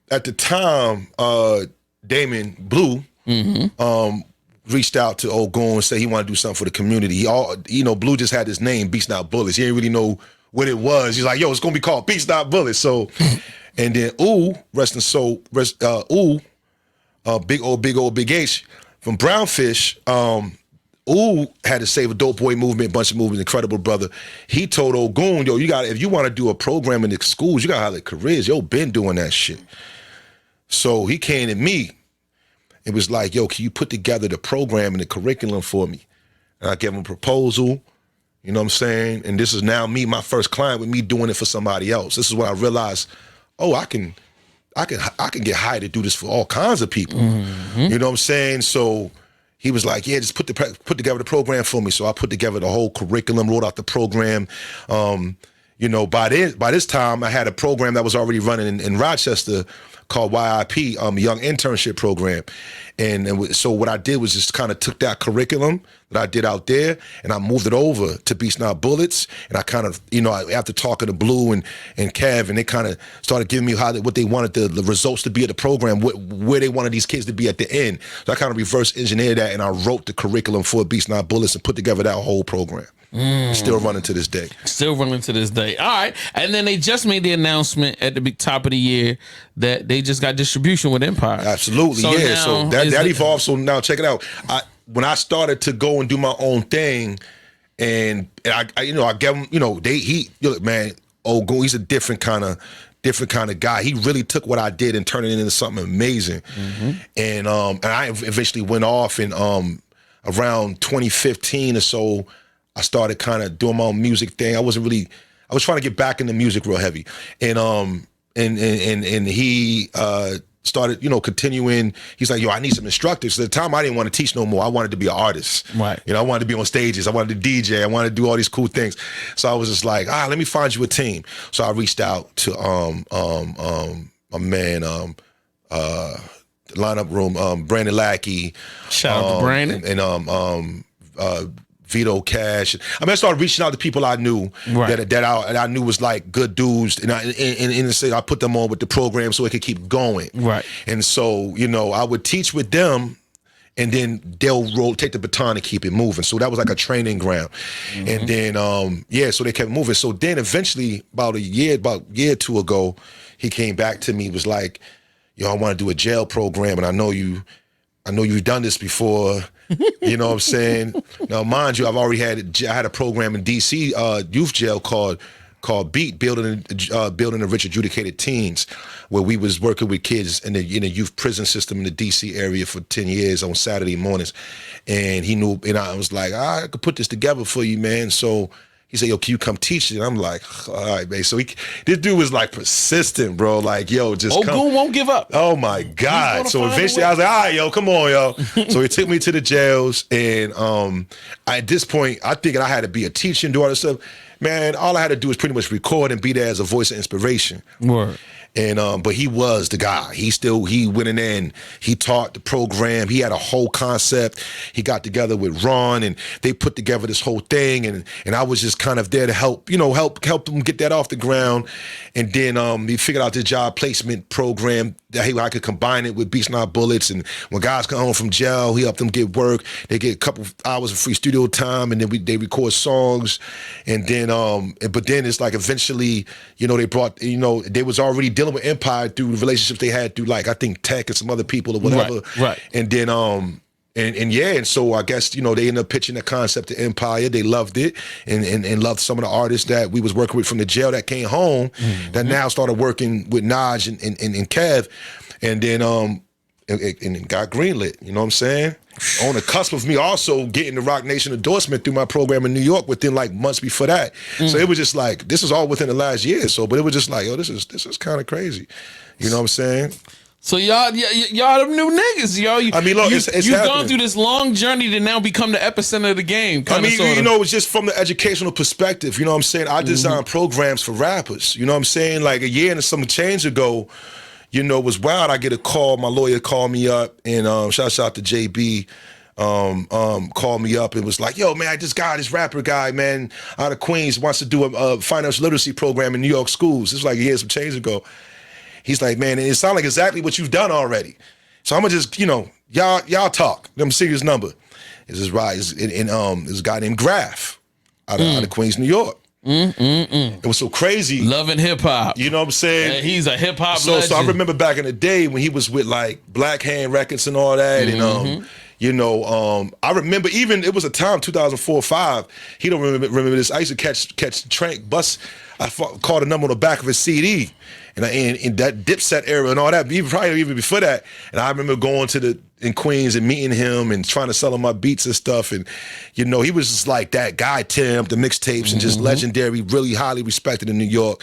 at the time, Damon Blue reached out to Ogun and said he wanted to do something for the community. Blue just had his name, Beats Not Bullets. He didn't really know what it was. He's like, yo, it's gonna be called Beats Not Bullets. So, and then rest in soul, big old H from Brownfish. Had to Save a Dope Boy movement, bunch of movements, incredible brother. He told Ogun, yo, if you want to do a program in the schools, you gotta have the Kariz. Yo, been doing that shit. So he came to me. It was like, yo, can you put together the program and the curriculum for me? And I gave him a proposal, you know what I'm saying? And this is now me, my first client, with me doing it for somebody else. This is when I realized, I can get hired to do this for all kinds of people. You know what I'm saying? So he was like, yeah, just put together the program for me. So I put together the whole curriculum, wrote out the program. You know, by this time, I had a program that was already running in Rochester called YIP, Young Internship Program. And so what I did was just kind of took that curriculum that I did out there, and I moved it over to Beats Not Bullets. And I kind of, you know, after talking to Blue and Kev, and they kind of started giving me what they wanted the results to be of the program, where they wanted these kids to be at the end. So I kind of reverse engineered that, and I wrote the curriculum for Beats Not Bullets and put together that whole program. Still running to this day. Still running to this day. All right. And then they just made the announcement at the big top of the year that they just got distribution with Empire. Absolutely. So yeah. So that evolved. So now check it out. When I started to go and do my own thing, and I gave him, man, he's a different kind of guy. He really took what I did and turned it into something amazing. And I eventually went off, and around 2015 or so, I started kind of doing my own music thing. I was trying to get back into music real heavy. And he started, continuing. He's like, yo, I need some instructors. So at the time, I didn't want to teach no more. I wanted to be an artist. Right. I wanted to be on stages. I wanted to DJ. I wanted to do all these cool things. So I was just like, let me find you a team. So I reached out to a man, lineup room, Brandon Lackey. Shout out to Brandon. And Vito Cash. I started reaching out to people I knew that I knew was like good dudes, and I put them on with the program so it could keep going. Right. And so, I would teach with them, and then they'll take the baton and keep it moving. So that was like a training ground. And then, so they kept moving. So then eventually, about a year or two ago, he came back to me, was like, yo, I want to do a jail program, and I know you've done this before. You know what I'm saying? Now, mind you, I had a program in D.C. Youth jail called Beat, building the rich adjudicated teens, where we was working with kids in the youth prison system in the D.C. area for 10 years on Saturday mornings. And he knew, and I was like, I could put this together for you, man. So he said, yo, can you come teach it? And I'm like, all right, man. So this dude was like persistent, bro. Like, yo, just come. Goon won't give up. Oh my God. So eventually I was like, all right, yo, come on, yo. So he took me to the jails. And at this point, I think I had to be a teacher and do all this stuff. Man, all I had to do was pretty much record and be there as a voice of inspiration. Word. And but he was the guy. He went in there and he taught the program. He had a whole concept. He got together with Ron and they put together this whole thing. And I was just kind of there to help them get that off the ground. And then he figured out the job placement program that I could combine it with Beats Not Bullets. And when guys come home from jail, he helped them get work. They get a couple hours of free studio time, and then they record songs. And then but then it's like eventually, they brought, they was already dealing with Empire through the relationships they had through, like, I think Tech and some other people or whatever. Right. And then and so I guess, they ended up pitching the concept to Empire. They loved it and loved some of the artists that we was working with from the jail that came home that now started working with Naj and Kev. And then and got greenlit, you know what I'm saying? On the cusp of me also getting the Rock Nation endorsement through my program in New York within like months before that. So it was just like, this is all within the last year. So, but it was just like, yo, this is kind of crazy. You know what I'm saying? So y'all them new niggas, yo. Look, it's you've happening. gone through this long journey to now become the epicenter of the game. It's just from the educational perspective. You know what I'm saying? I design programs for rappers. You know what I'm saying? Like a year and some change ago, it was wild. I get a call. My lawyer called me up, and shout out to JB. Called me up and was like, yo, man, this rapper guy, man, out of Queens wants to do a financial literacy program in New York schools. This was like a year, some change ago. He's like, man, it sounds like exactly what you've done already. So I'm gonna just, y'all talk. Let me see his number. This is right. There's a guy named Graf out of Queens, New York. It was so crazy. Loving hip hop. You know what I'm saying? Yeah, he's a hip hop legend. So I remember back in the day when he was with like Black Hand Records and all that, and I remember even it was a time 2004 or 5. He don't remember this. I used to catch train bus. I called a number on the back of his CD, and in that Dipset era and all that, even before that. And I remember going in Queens and meeting him and trying to sell him my beats and stuff. And he was just like that guy, Tim, the mixtapes, and just legendary, really highly respected in New York.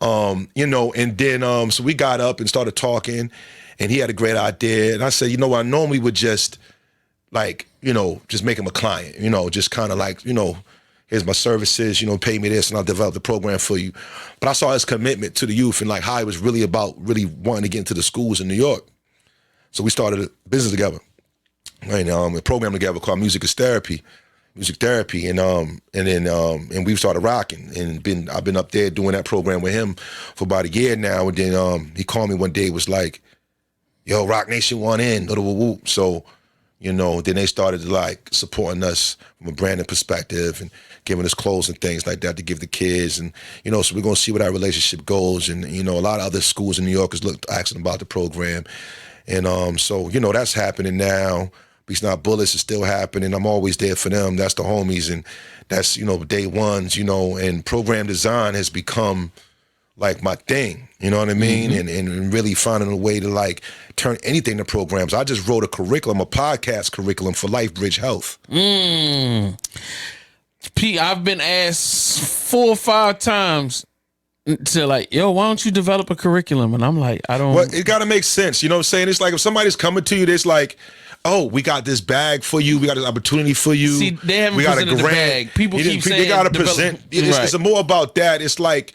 And then so we got up and started talking, and he had a great idea. And I said, I normally would just like, just make him a client, just kind of like, here's my services, pay me this and I'll develop the program for you. But I saw his commitment to the youth and like how he was really about really wanting to get into the schools in New York. So we started a business together, and a program together called Music Therapy, and we've started rocking. And I've been up there doing that program with him for about a year now. And then he called me one day, was like, yo, Rock Nation want in, little whoop. So, then they started to like supporting us from a branding perspective and giving us clothes and things like that to give the kids. And, so we're going to see what our relationship goes. And, a lot of other schools in New York is asking about the program. And so, that's happening now. Beats Not Bullets is still happening. I'm always there for them. That's the homies. And that's, day ones, and program design has become like my thing, you know what I mean? And really finding a way to like turn anything to programs. I just wrote a podcast curriculum for LifeBridge Health. Pete, I've been asked 4 or 5 times to like, yo, why don't you develop a curriculum? And I'm like, I don't. Well, it got to make sense. You know what I'm saying? It's like if somebody's coming to you, it's like, oh, we got this bag for you. We got this opportunity for you. See, they haven't we got presented the bag. People keep saying they got to present. It's more about that. It's like,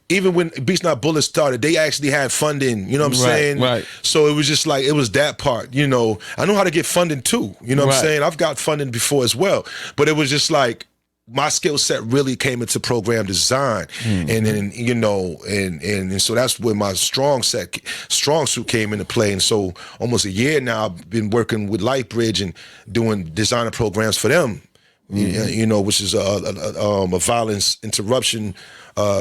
even when Beats Not Bullets started, they actually had funding. You know what I'm saying? Right. So it was just like, it was that part. You know, I know how to get funding too. You know what I'm saying? I've got funding before as well. But it was just like, my skill set really came into program design, and then you know, and so that's where my strong suit came into play. And so almost a year now, I've been working with Lightbridge and doing designer programs for them. You know, which is a violence interruption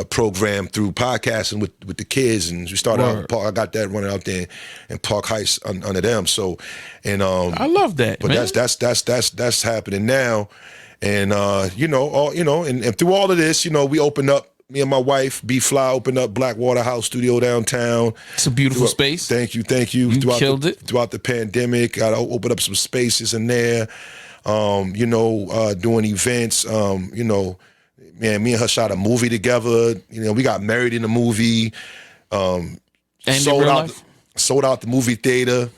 program through podcasting with the kids, and we started out. I got that running out there in Park Heights under them. So, and I love that. But man. that's happening now. And you know, and through all of this, you know, we opened up. Me and my wife, B Fly, opened up Blackwater House Studio downtown. It's a beautiful space. Thank you. You killed it throughout the pandemic. I opened up some spaces in there. You know, doing events. You know, man, me and her shot a movie together. You know, we got married in the movie. And sold out the movie theater.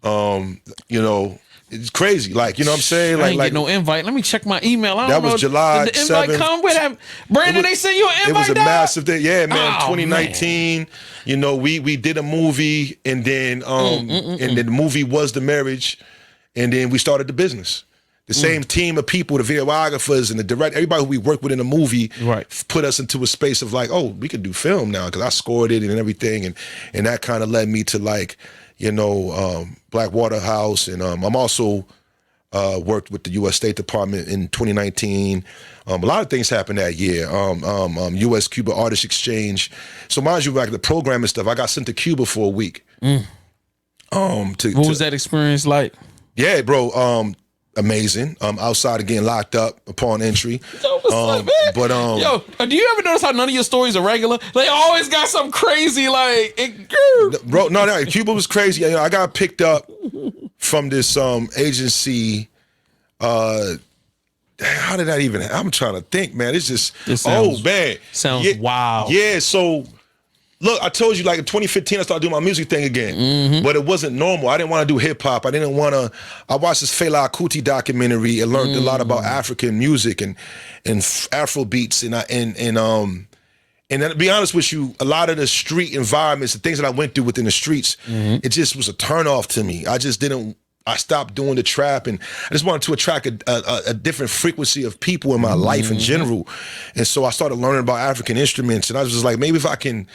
You know. It's crazy, like, you know what I'm saying? I ain't get no invite. Let me check my email. I don't know. That was July 7th. Did the invite come with that? Brandon, they sent you an invite? It was a massive thing. Yeah, man, Oh, 2019. Man. You know, we did a movie, and then and then the movie was the marriage, and then we started the business. The same team of people, the videographers and the director, everybody who we worked with in the movie, put us into a space of like, oh, we could do film now, because I scored it and everything, and that kind of led me to like, you know, Blackwater House, and I'm also worked with the U.S. State Department in 2019. A lot of things happened that year. U.S.-Cuba Artist Exchange. So mind you, like the program and stuff, I got sent to Cuba for a week. What was that experience like? Yeah, bro. Amazing. Outside of getting locked up upon entry. Yo, do you ever notice how none of your stories are regular? They always got something crazy, like bro. No, Cuba was crazy. You know, I got picked up from this agency. How did that even? I'm trying to think, man. It's just sounds wow. Yeah, so. Look, I told you, like in 2015, I started doing my music thing again, but it wasn't normal. I didn't want to do hip hop. I watched this Fela Kuti documentary and learned a lot about African music and Afro beats, and then to be honest with you, a lot of the street environments, the things that I went through within the streets, it just was a turnoff to me. I stopped doing the trap, and I just wanted to attract a different frequency of people in my life in general. And so I started learning about African instruments, and I was just like, maybe if I can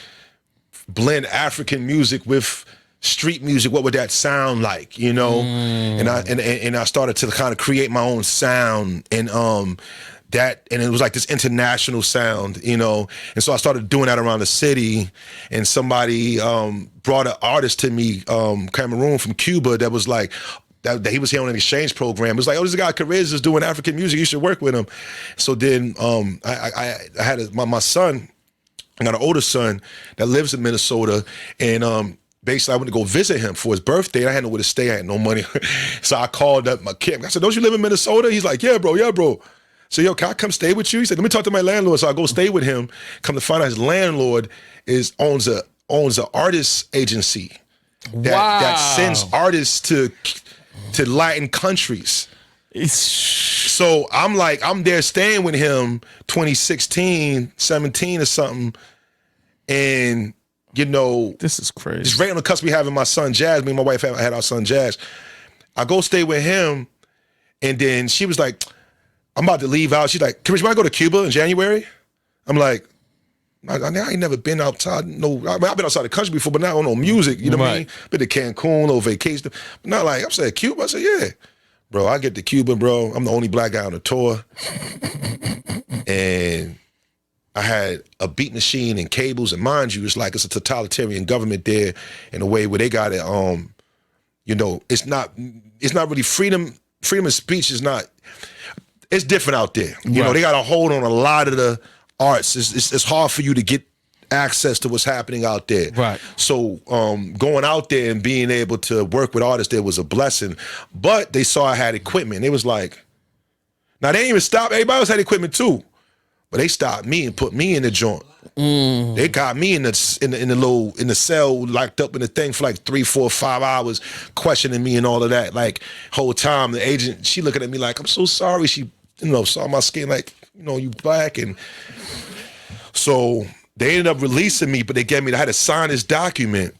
blend African music with street music, what would that sound like, you know? And I started to kind of create my own sound, and it was like this international sound, you know? And so I started doing that around the city, and somebody brought an artist to me, Cameroon from Cuba, that was like, that he was here on an exchange program. It was like, oh, this guy Kariz is doing African music, you should work with him. So then I had my son. I got an older son that lives in Minnesota, and basically I went to go visit him for his birthday, and I had nowhere to stay. I had no money. So I called up my kid. I said, don't you live in Minnesota? He's like, yeah, bro. So, yo, can I come stay with you? He said, let me talk to my landlord. So I go stay with him. Come to find out his landlord owns an artist agency that sends artists to Latin countries. So I'm there staying with him 2016, 17 or something. And, you know, this is crazy. Just right on the cusp of having my son Jazz. Me and my wife had our son Jazz. I go stay with him, and then she was like, I'm about to leave out. She's like, Kariz, you want to go to Cuba in January? I'm like, I ain't never been outside. I've been outside the country before, but not on no music. You know what I mean? Been to Cancun or vacation. But not like, I'm saying Cuba. I said, yeah. Bro, I get to Cuba, bro. I'm the only black guy on the tour. And I had a beat machine and cables, and mind you, it's a totalitarian government there in a way where they got it, you know, it's not really freedom of speech is not, it's different out there. You know, they got a hold on a lot of the arts. It's hard for you to get access to what's happening out there. Right. So going out there and being able to work with artists there was a blessing. But they saw I had equipment. They was like, now they didn't even stop. Everybody else had equipment too. but they stopped me and put me in the joint. They got me in the cell, locked up in the thing for like 3, 4, 5 hours, questioning me and all of that. Like whole time, the agent, she looking at me like, I'm so sorry. She, saw my skin like, you black. And so they ended up releasing me, but I had to sign this document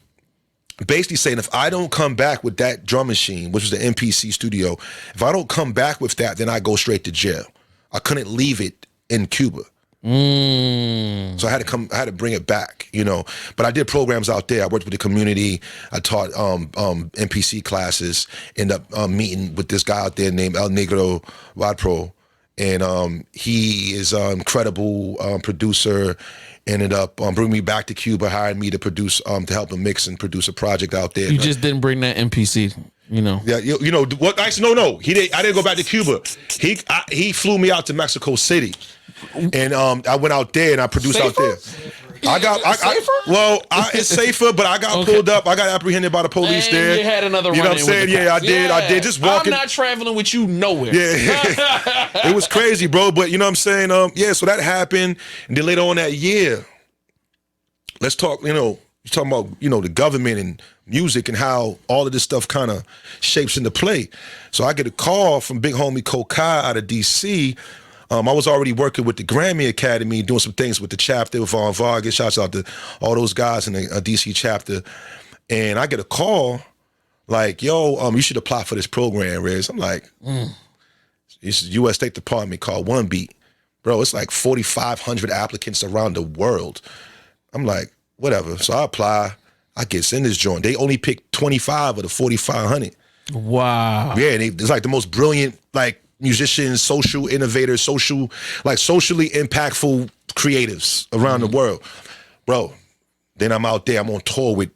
basically saying if I don't come back with that drum machine, which was the MPC studio, if I don't come back with that, then I go straight to jail. I couldn't leave it in Cuba. So I had to bring it back, But I did programs out there. I worked with the community. I taught MPC classes. Ended up meeting with this guy out there named El Negro Wadpro, and he is an incredible producer. Ended up bringing me back to Cuba, hired me to produce, to help him mix and produce a project out there. You just didn't bring that MPC. Yeah, what? Actually, no. I didn't go back to Cuba. He flew me out to Mexico City, and I went out there and I produced Safer? out there. It's safer, but I got pulled up. I got apprehended by the police there. You had another run-in. You know what I'm saying? Yeah, I did. I did. Just walking. I'm not traveling with you nowhere. Yeah, it was crazy, bro. But you know what I'm saying? So that happened, and then later on that year, let's talk. You're talking about the government and music and how all of this stuff kind of shapes into play. So I get a call from big homie Kokai out of DC. I was already working with the Grammy Academy, doing some things with the chapter with Von Vargas. Shouts out to all those guys in the DC chapter. And I get a call like, yo, you should apply for this program, Riz. I'm like, it's a U.S. State Department called One Beat. Bro, it's like 4,500 applicants around the world. I'm like, whatever. So I apply. I get in this joint. They only picked 25 of the 4,500. Wow. Yeah, it's like the most brilliant, musicians, social innovators, socially impactful creatives around the world. Bro, then I'm out there, I'm on tour with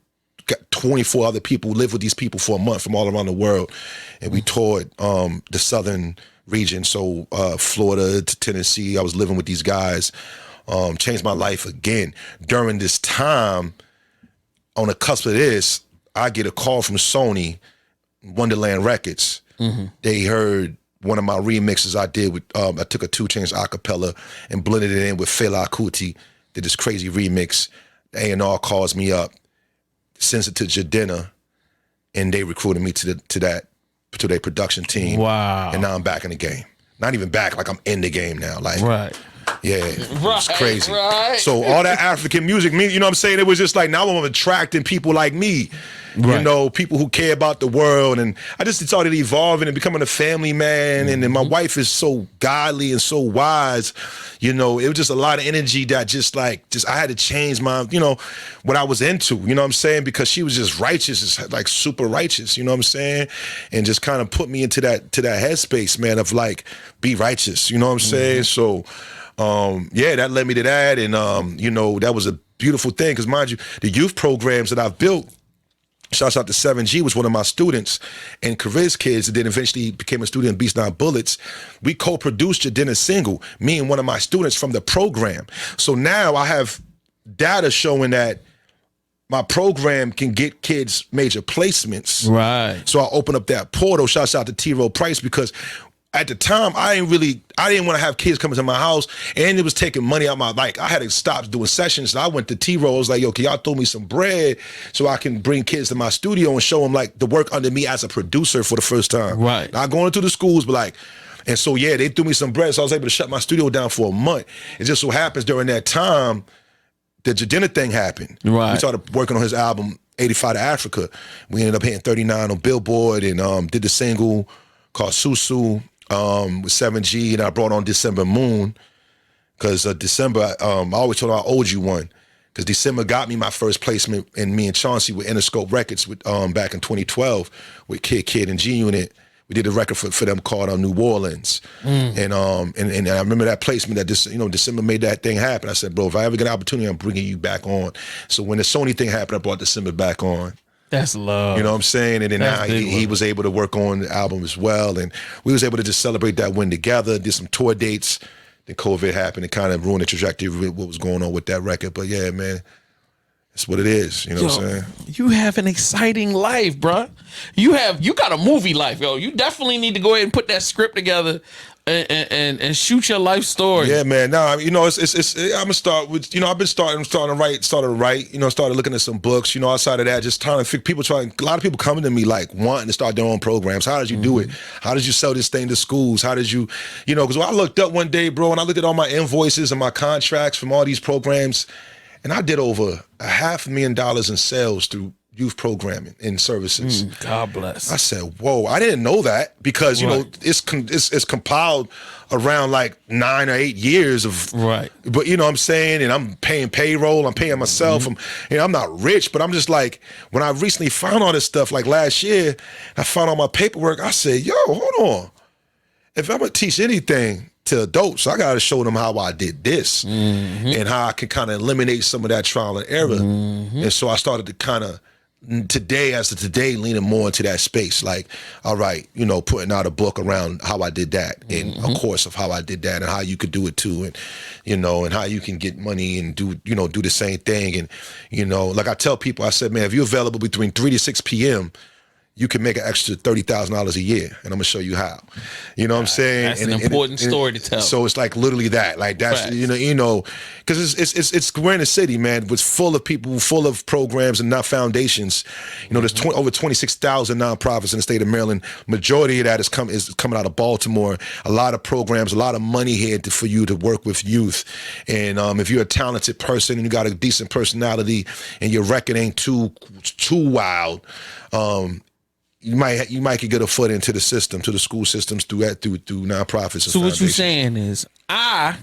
24 other people, live with these people for a month from all around the world. And we toured the southern region, so Florida to Tennessee. I was living with these guys, changed my life again. During this time, on the cusp of this, I get a call from Sony, Wonderland Records. They heard one of my remixes I did with, I took a 2 Chainz acapella and blended it in with Fela Kuti, did this crazy remix. The A&R calls me up, sends it to Jadena, and they recruited me to their production team. Wow. And now I'm back in the game. Not even back, like I'm in the game now. Right. Yeah, it's crazy. Right. So all that African music, you know what I'm saying? It was just like, now I'm attracting people like me, people who care about the world. And I just started evolving and becoming a family man. And then my wife is so godly and so wise. It was just a lot of energy that I had to change my, what I was into, you know what I'm saying? Because she was just righteous, like super righteous, you know what I'm saying? And just kind of put me into that headspace, man, of be righteous, you know what I'm saying? So, that led me to that. And, that was a beautiful thing. Because mind you, the youth programs that I've built, shouts out to 7G, was one of my students, and Kariz Kids, and then eventually became a student in Beats Not Bullets. We co-produced Jadena's single, me and one of my students from the program. So now I have data showing that my program can get kids major placements. Right. So I open up that portal. Shouts out to T-Row Price, because at the time, I didn't want to have kids coming to my house, and it was taking money out my, I had to stop doing sessions. So I went to T-Row. I was like, yo, can y'all throw me some bread so I can bring kids to my studio and show them the work under me as a producer for the first time. Right. Not going into the schools, but and so they threw me some bread. So I was able to shut my studio down for a month. It just so happens during that time, the Jadena thing happened. Right. We started working on his album, 85 to Africa. We ended up hitting 39 on Billboard and did the single called Susu. With 7G, and I brought on December Moon, because December, I always told her I owed you one, because December got me my first placement, and me and Chauncey with Interscope Records with back in 2012 with Kid and G Unit. We did a record for them called New Orleans, and I remember that placement that December made that thing happen. I said, bro, if I ever get an opportunity, I'm bringing you back on. So when the Sony thing happened, I brought December back on. That's love. You know what I'm saying? And then That's now he was able to work on the album as well. And we was able to just celebrate that win together, did some tour dates. Then COVID happened and kind of ruined the trajectory of what was going on with that record. But yeah, man, it's what it is. You know what I'm saying? You have an exciting life, bruh. You got a movie life, yo. You definitely need to go ahead and put that script together and shoot your life story. Yeah, man. Now, you know, I'm gonna start with, you know, I've been starting to write, you know, started looking at some books, you know, outside of that, just trying to figure, a lot of people coming to me like wanting to start their own programs. How did you do it? How did you sell this thing to schools? How did you, you know, because I looked up one day, bro, and I looked at all my invoices and my contracts from all these programs, and I did over $500,000 in sales through youth programming and services. God bless. I said, whoa, I didn't know that because, you know, it's compiled around like 9 or 8 years of, but you know what I'm saying? And I'm paying payroll, I'm paying myself. I'm not rich, but I'm just like, when I recently found all this stuff, like last year, I found all my paperwork, I said, yo, hold on. If I'm gonna teach anything to adults, I gotta show them how I did this and how I can kind of eliminate some of that trial and error. And so I started to kind of, today leaning more into that space, like, all right, you know, putting out a book around how I did that and a course of how I did that and how you could do it too, and you know, and how you can get money and do the same thing. And you know, like I tell people, I said, man, if you're available between 3 to 6 p.m., you can make an extra $30,000 a year, and I'm gonna show you how. You know what I'm saying? That's an important story to tell. So it's like literally that, like that's you know, because it's we're in a city, man, was full of people, full of programs and not foundations. You know, there's over 26,000 nonprofits in the state of Maryland. Majority of that is coming out of Baltimore. A lot of programs, a lot of money here for you to work with youth. And if you're a talented person and you got a decent personality and your record ain't too wild. You might could get a foot into the system, to the school systems through nonprofits. And so what you're saying is, I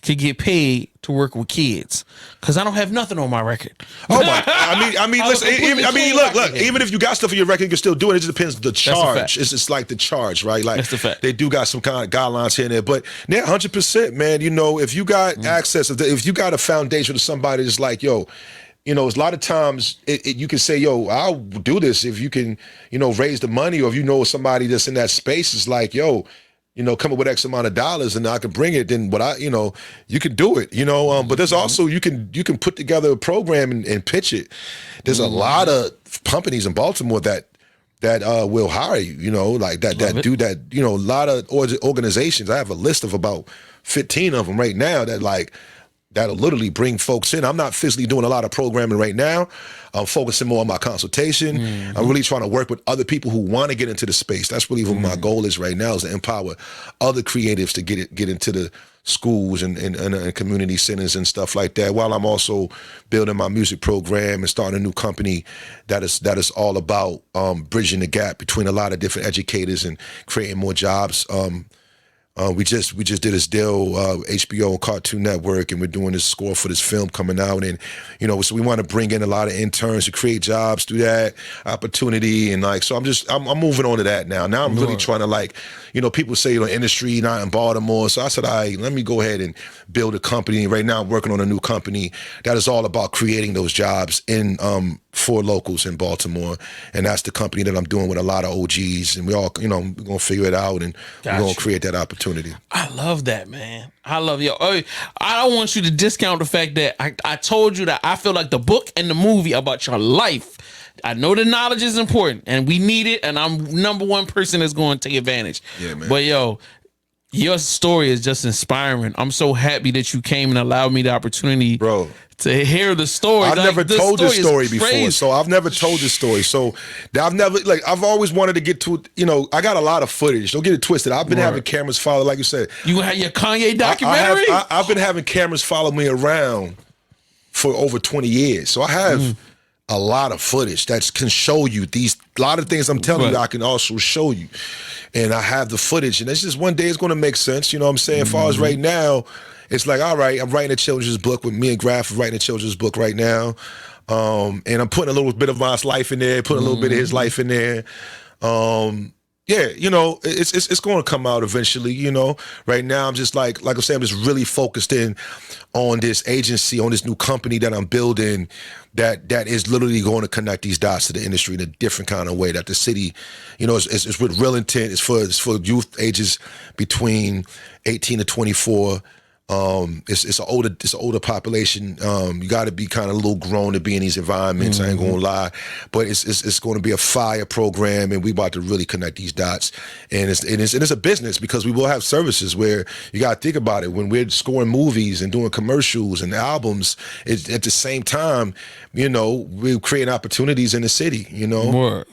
could get paid to work with kids because I don't have nothing on my record. Oh my! I mean, listen. Look. Even if you got stuff on your record, you can still do it. It just depends the charge. It's just like the charge, right? Like that's the fact. They do got some kind of guidelines here and there, but yeah, 100%, man. You know, if you got access, if you got a foundation to somebody that's like, yo. You know, a lot of times you can say, yo, I'll do this if you can, you know, raise the money, or if you know somebody that's in that space is like, yo, you know, come up with X amount of dollars and I can bring it, then you can do it, you know. But there's also, you can put together a program and pitch it. There's a lot of companies in Baltimore that will hire you, you know, like that do that, you know, a lot of organizations. I have a list of about 15 of them right now that'll literally bring folks in. I'm not physically doing a lot of programming right now. I'm focusing more on my consultation. I'm really trying to work with other people who want to get into the space. That's really what my goal is right now, is to empower other creatives to get into the schools and community centers and stuff like that, while I'm also building my music program and starting a new company that is all about bridging the gap between a lot of different educators and creating more jobs. We just did this deal, HBO and Cartoon Network, and we're doing this score for this film coming out. And, you know, so we want to bring in a lot of interns to create jobs through that opportunity. And like, so I'm moving on to that now. Now I'm really trying to, like, you know, people say, you know, industry not in Baltimore. So I said, all right, let me go ahead and build a company. Right now I'm working on a new company that is all about creating those jobs for locals in Baltimore. And that's the company that I'm doing with a lot of OGs. And we all, you know, we're going to figure it out, and we're going to create that opportunity. I love that, man. I love you. I don't want you to discount the fact that I told you that I feel like the book and the movie about your life. I know the knowledge is important and we need it, and I'm number one person that's going to take advantage. Yeah, man. But your story is just inspiring. I'm so happy that you came and allowed me the opportunity, bro, to hear the story. I've never told this story before, so I've never told this story. So I've always wanted to get to, you know, I got a lot of footage. Don't get it twisted. I've been having cameras follow, like you said. You had your Kanye documentary? I've been having cameras follow me around for over 20 years. So I have a lot of footage that can show you a lot of things I'm telling you, I can also show you. And I have the footage, and it's just one day it's going to make sense. You know what I'm saying? As far as right now, it's like, all right, I'm writing a children's book with me and Graf, writing a children's book right now. And I'm putting a little bit of my life in there, putting a little bit of his life in there. Yeah, you know, it's going to come out eventually, you know. Right now, I'm just like I said, I'm just really focused in on this agency, on this new company that I'm building that is literally going to connect these dots to the industry in a different kind of way, that the city, you know, it's with real intent. It's for youth ages between 18 to 24. It's an older population. You got to be kind of a little grown to be in these environments. I ain't gonna lie, but it's going to be a fire program, and we about to really connect these dots. And it's a business, because we will have services where you got to think about it. When we're scoring movies and doing commercials and albums, at the same time, we're creating opportunities in the city. Word.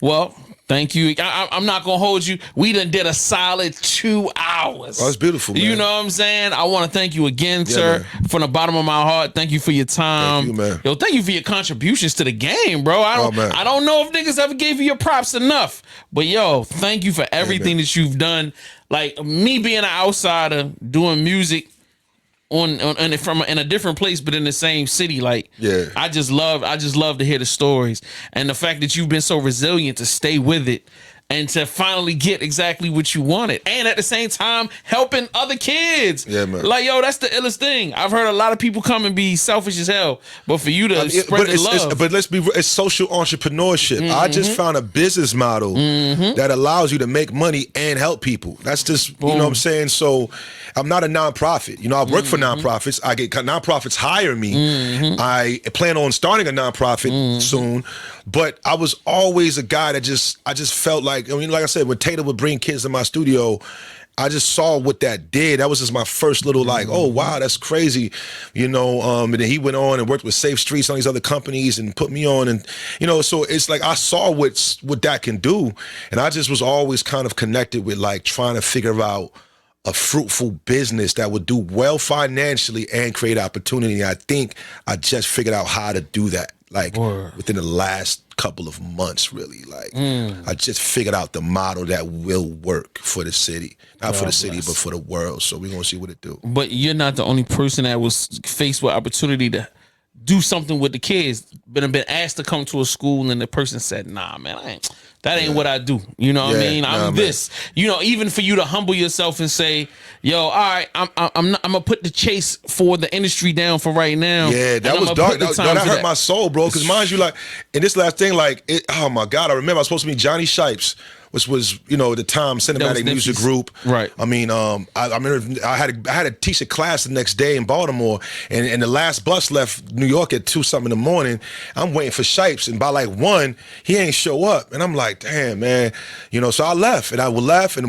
Well, thank you. I'm not gonna hold you. We done did a solid 2 hours. Oh, that's beautiful, man. You know what I'm saying? I want to thank you again, sir, man. from the bottom of my heart. Thank you for your time. Thank you, man. Yo, thank you for your contributions to the game, bro. I don't know if niggas ever gave you your props enough, but yo, thank you for everything that you've done. Like, me being an outsider doing music in a different place, but in the same city. Like, yeah, I just love to hear the stories, and the fact that you've been so resilient to stay with it and to finally get exactly what you wanted, and at the same time helping other kids. Yeah, man. Like, yo, that's the illest thing. I've heard a lot of people come and be selfish as hell, but for you to spread the love. But let's be real, it's social entrepreneurship. I just found a business model that allows you to make money and help people. That's just, you know what I'm saying? So I'm not a nonprofit. I work for nonprofits. I get nonprofits hire me. I plan on starting a nonprofit soon, but I was always a guy that I just felt like, like I said, when Tater would bring kids to my studio, I just saw what that did. That was just my first little like, oh wow, that's crazy, and then he went on and worked with Safe Streets on these other companies and put me on, and so it's like I saw what that can do, and I just was always kind of connected with like trying to figure out a fruitful business that would do well financially and create opportunity. I think I just figured out how to do that, like within the last couple of months, really. Like, I just figured out the model that will work for the city. Not for the city, but for the world. So we're going to see what it do. But you're not the only person that was faced with opportunity to do something with the kids, but have been asked to come to a school and the person said, nah, man, that ain't what I do. You know what I mean? I'm this. Even for you to humble yourself and say, yo, all right, I'm gonna put the chase for the industry down for right now. Yeah, that was dark. That hurt my soul, bro. Because mind you, like, in this last thing, like, oh my God, I remember I was supposed to meet Johnny Shipes, which was, at the time, Cinematic Music Group. Right. I mean, I remember I had to teach a class the next day in Baltimore, and the last bus left New York at 2-something in the morning. I'm waiting for Shipes, and by like 1, he ain't show up, and I'm like, damn, man, so I left, and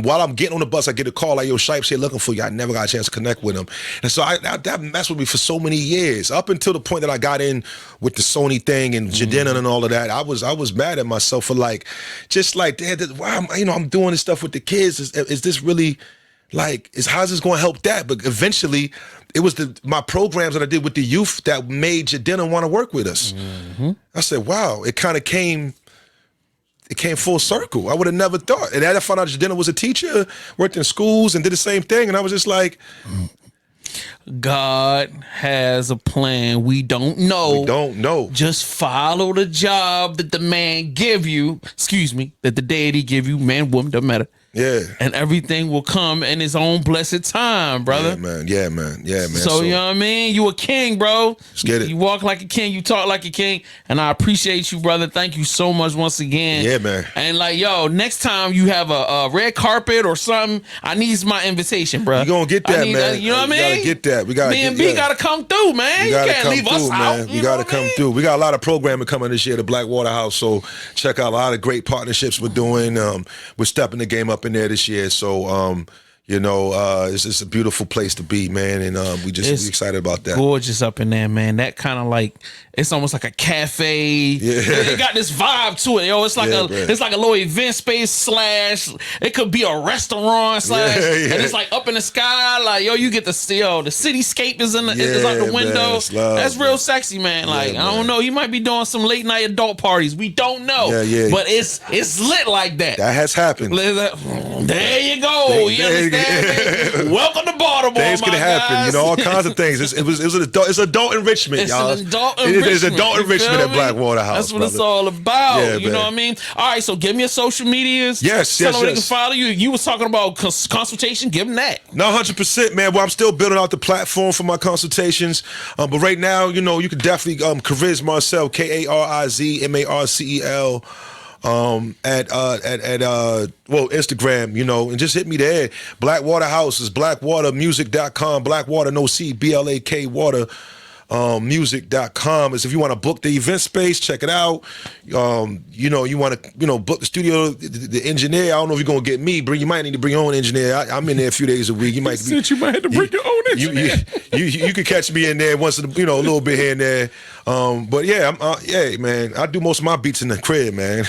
while I'm getting on the bus, I get a call like, yo, Shipes here looking for you. I never got a chance to connect with him, and so that messed with me for so many years, up until the point that I got in with the Sony thing and Jadena and all of that. I was mad at myself for like, just like, wow. I'm doing this stuff with the kids. Is this really, like, how's this going to help that? But eventually, it was my programs that I did with the youth that made Jadena want to work with us. I said, wow, it kind of came full circle. I would have never thought. And then I found out Jadena was a teacher, worked in schools, and did the same thing. And I was just like, God has a plan. We don't know. We don't know. Just follow the job that the man give you. Excuse me, that the deity give you. Man, woman, doesn't matter. Yeah. And everything will come in his own blessed time, brother. Yeah, man. So, you know what I mean? You a king, bro. Let's get it. You walk like a king. You talk like a king. And I appreciate you, brother. Thank you so much once again. Yeah, man. And like, yo, next time you have a red carpet or something, I need my invitation, bro. You gonna get that, man. You know what I mean? We gotta get that. We gotta B&B gotta come through, man. You can't leave us out. We gotta come through. We got a lot of programming coming this year, the Blackwater House. So check out a lot of great partnerships we're doing. We're stepping the game up in there this year, so it's a beautiful place to be, man, and we excited about that. Gorgeous up in there, man. That kind of like, it's almost like a cafe. Yeah, it got this vibe to it, yo. It's like it's like a little event space / it could be a restaurant / and it's like up in the sky, like, yo, you get the cityscape is out the window. That's real sexy, man. Like, I don't know, you might be doing some late night adult parties. We don't know, but it's lit like that. That has happened. There you go. You understand? Welcome to Baltimore. Things can happen, all kinds of things. It's adult enrichment, y'all. It's adult enrichment at Blackwater House. That's what it's all about. Yeah, you know what I mean? All right, so give me your social medias. Yes. Tell them they can follow you. You was talking about consultation. Give them that. No, 100%, man. Well, I'm still building out the platform for my consultations. But right now, you can definitely Kariz Marcel, Kariz Marcel. Well, Instagram, you know, and just hit me there. Blackwater House is blackwatermusic.com. Blackwater, no C, BLAK water. Music.com is if you want to book the event space, check it out. You know, you want to, you know, book the studio, the engineer. I don't know if you're gonna get me, but you might need to bring your own engineer. I'm in there a few days a week. You might you might have to bring your own engineer. You could catch me in there once, you know, a little bit here and there. But yeah, yeah, man, I do most of my beats in the crib, man.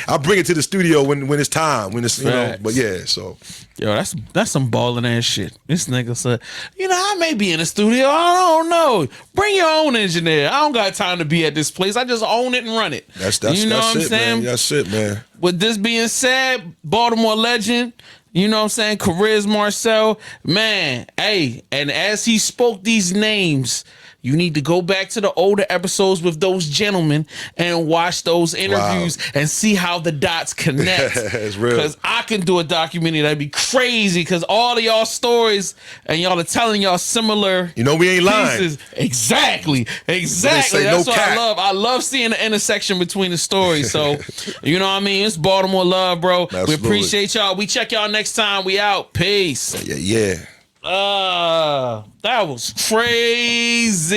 I bring it to the studio when it's time, when it's, you know. But yeah, so. Yo, that's some balling ass shit. This nigga said, you know, I may be in the studio. I don't know. Bring your own engineer. I don't got time to be at this place. I just own it and run it. That's you know that's what I'm it, saying? Man. That's it, man. With this being said, Baltimore legend, you know what I'm saying, Kariz Marcel, man, hey, and as he spoke these names, you need to go back to the older episodes with those gentlemen and watch those interviews and see how the dots connect. It's real. Because I can do a documentary that'd be crazy because all of y'all stories and y'all are telling y'all similar. You know, we ain't pieces. lying. Exactly. That's no what cap. I love. I love seeing the intersection between the stories. So, you know what I mean? It's Baltimore love, bro. Absolutely. We appreciate y'all. We check y'all next time. We out. Peace. Yeah. That was crazy.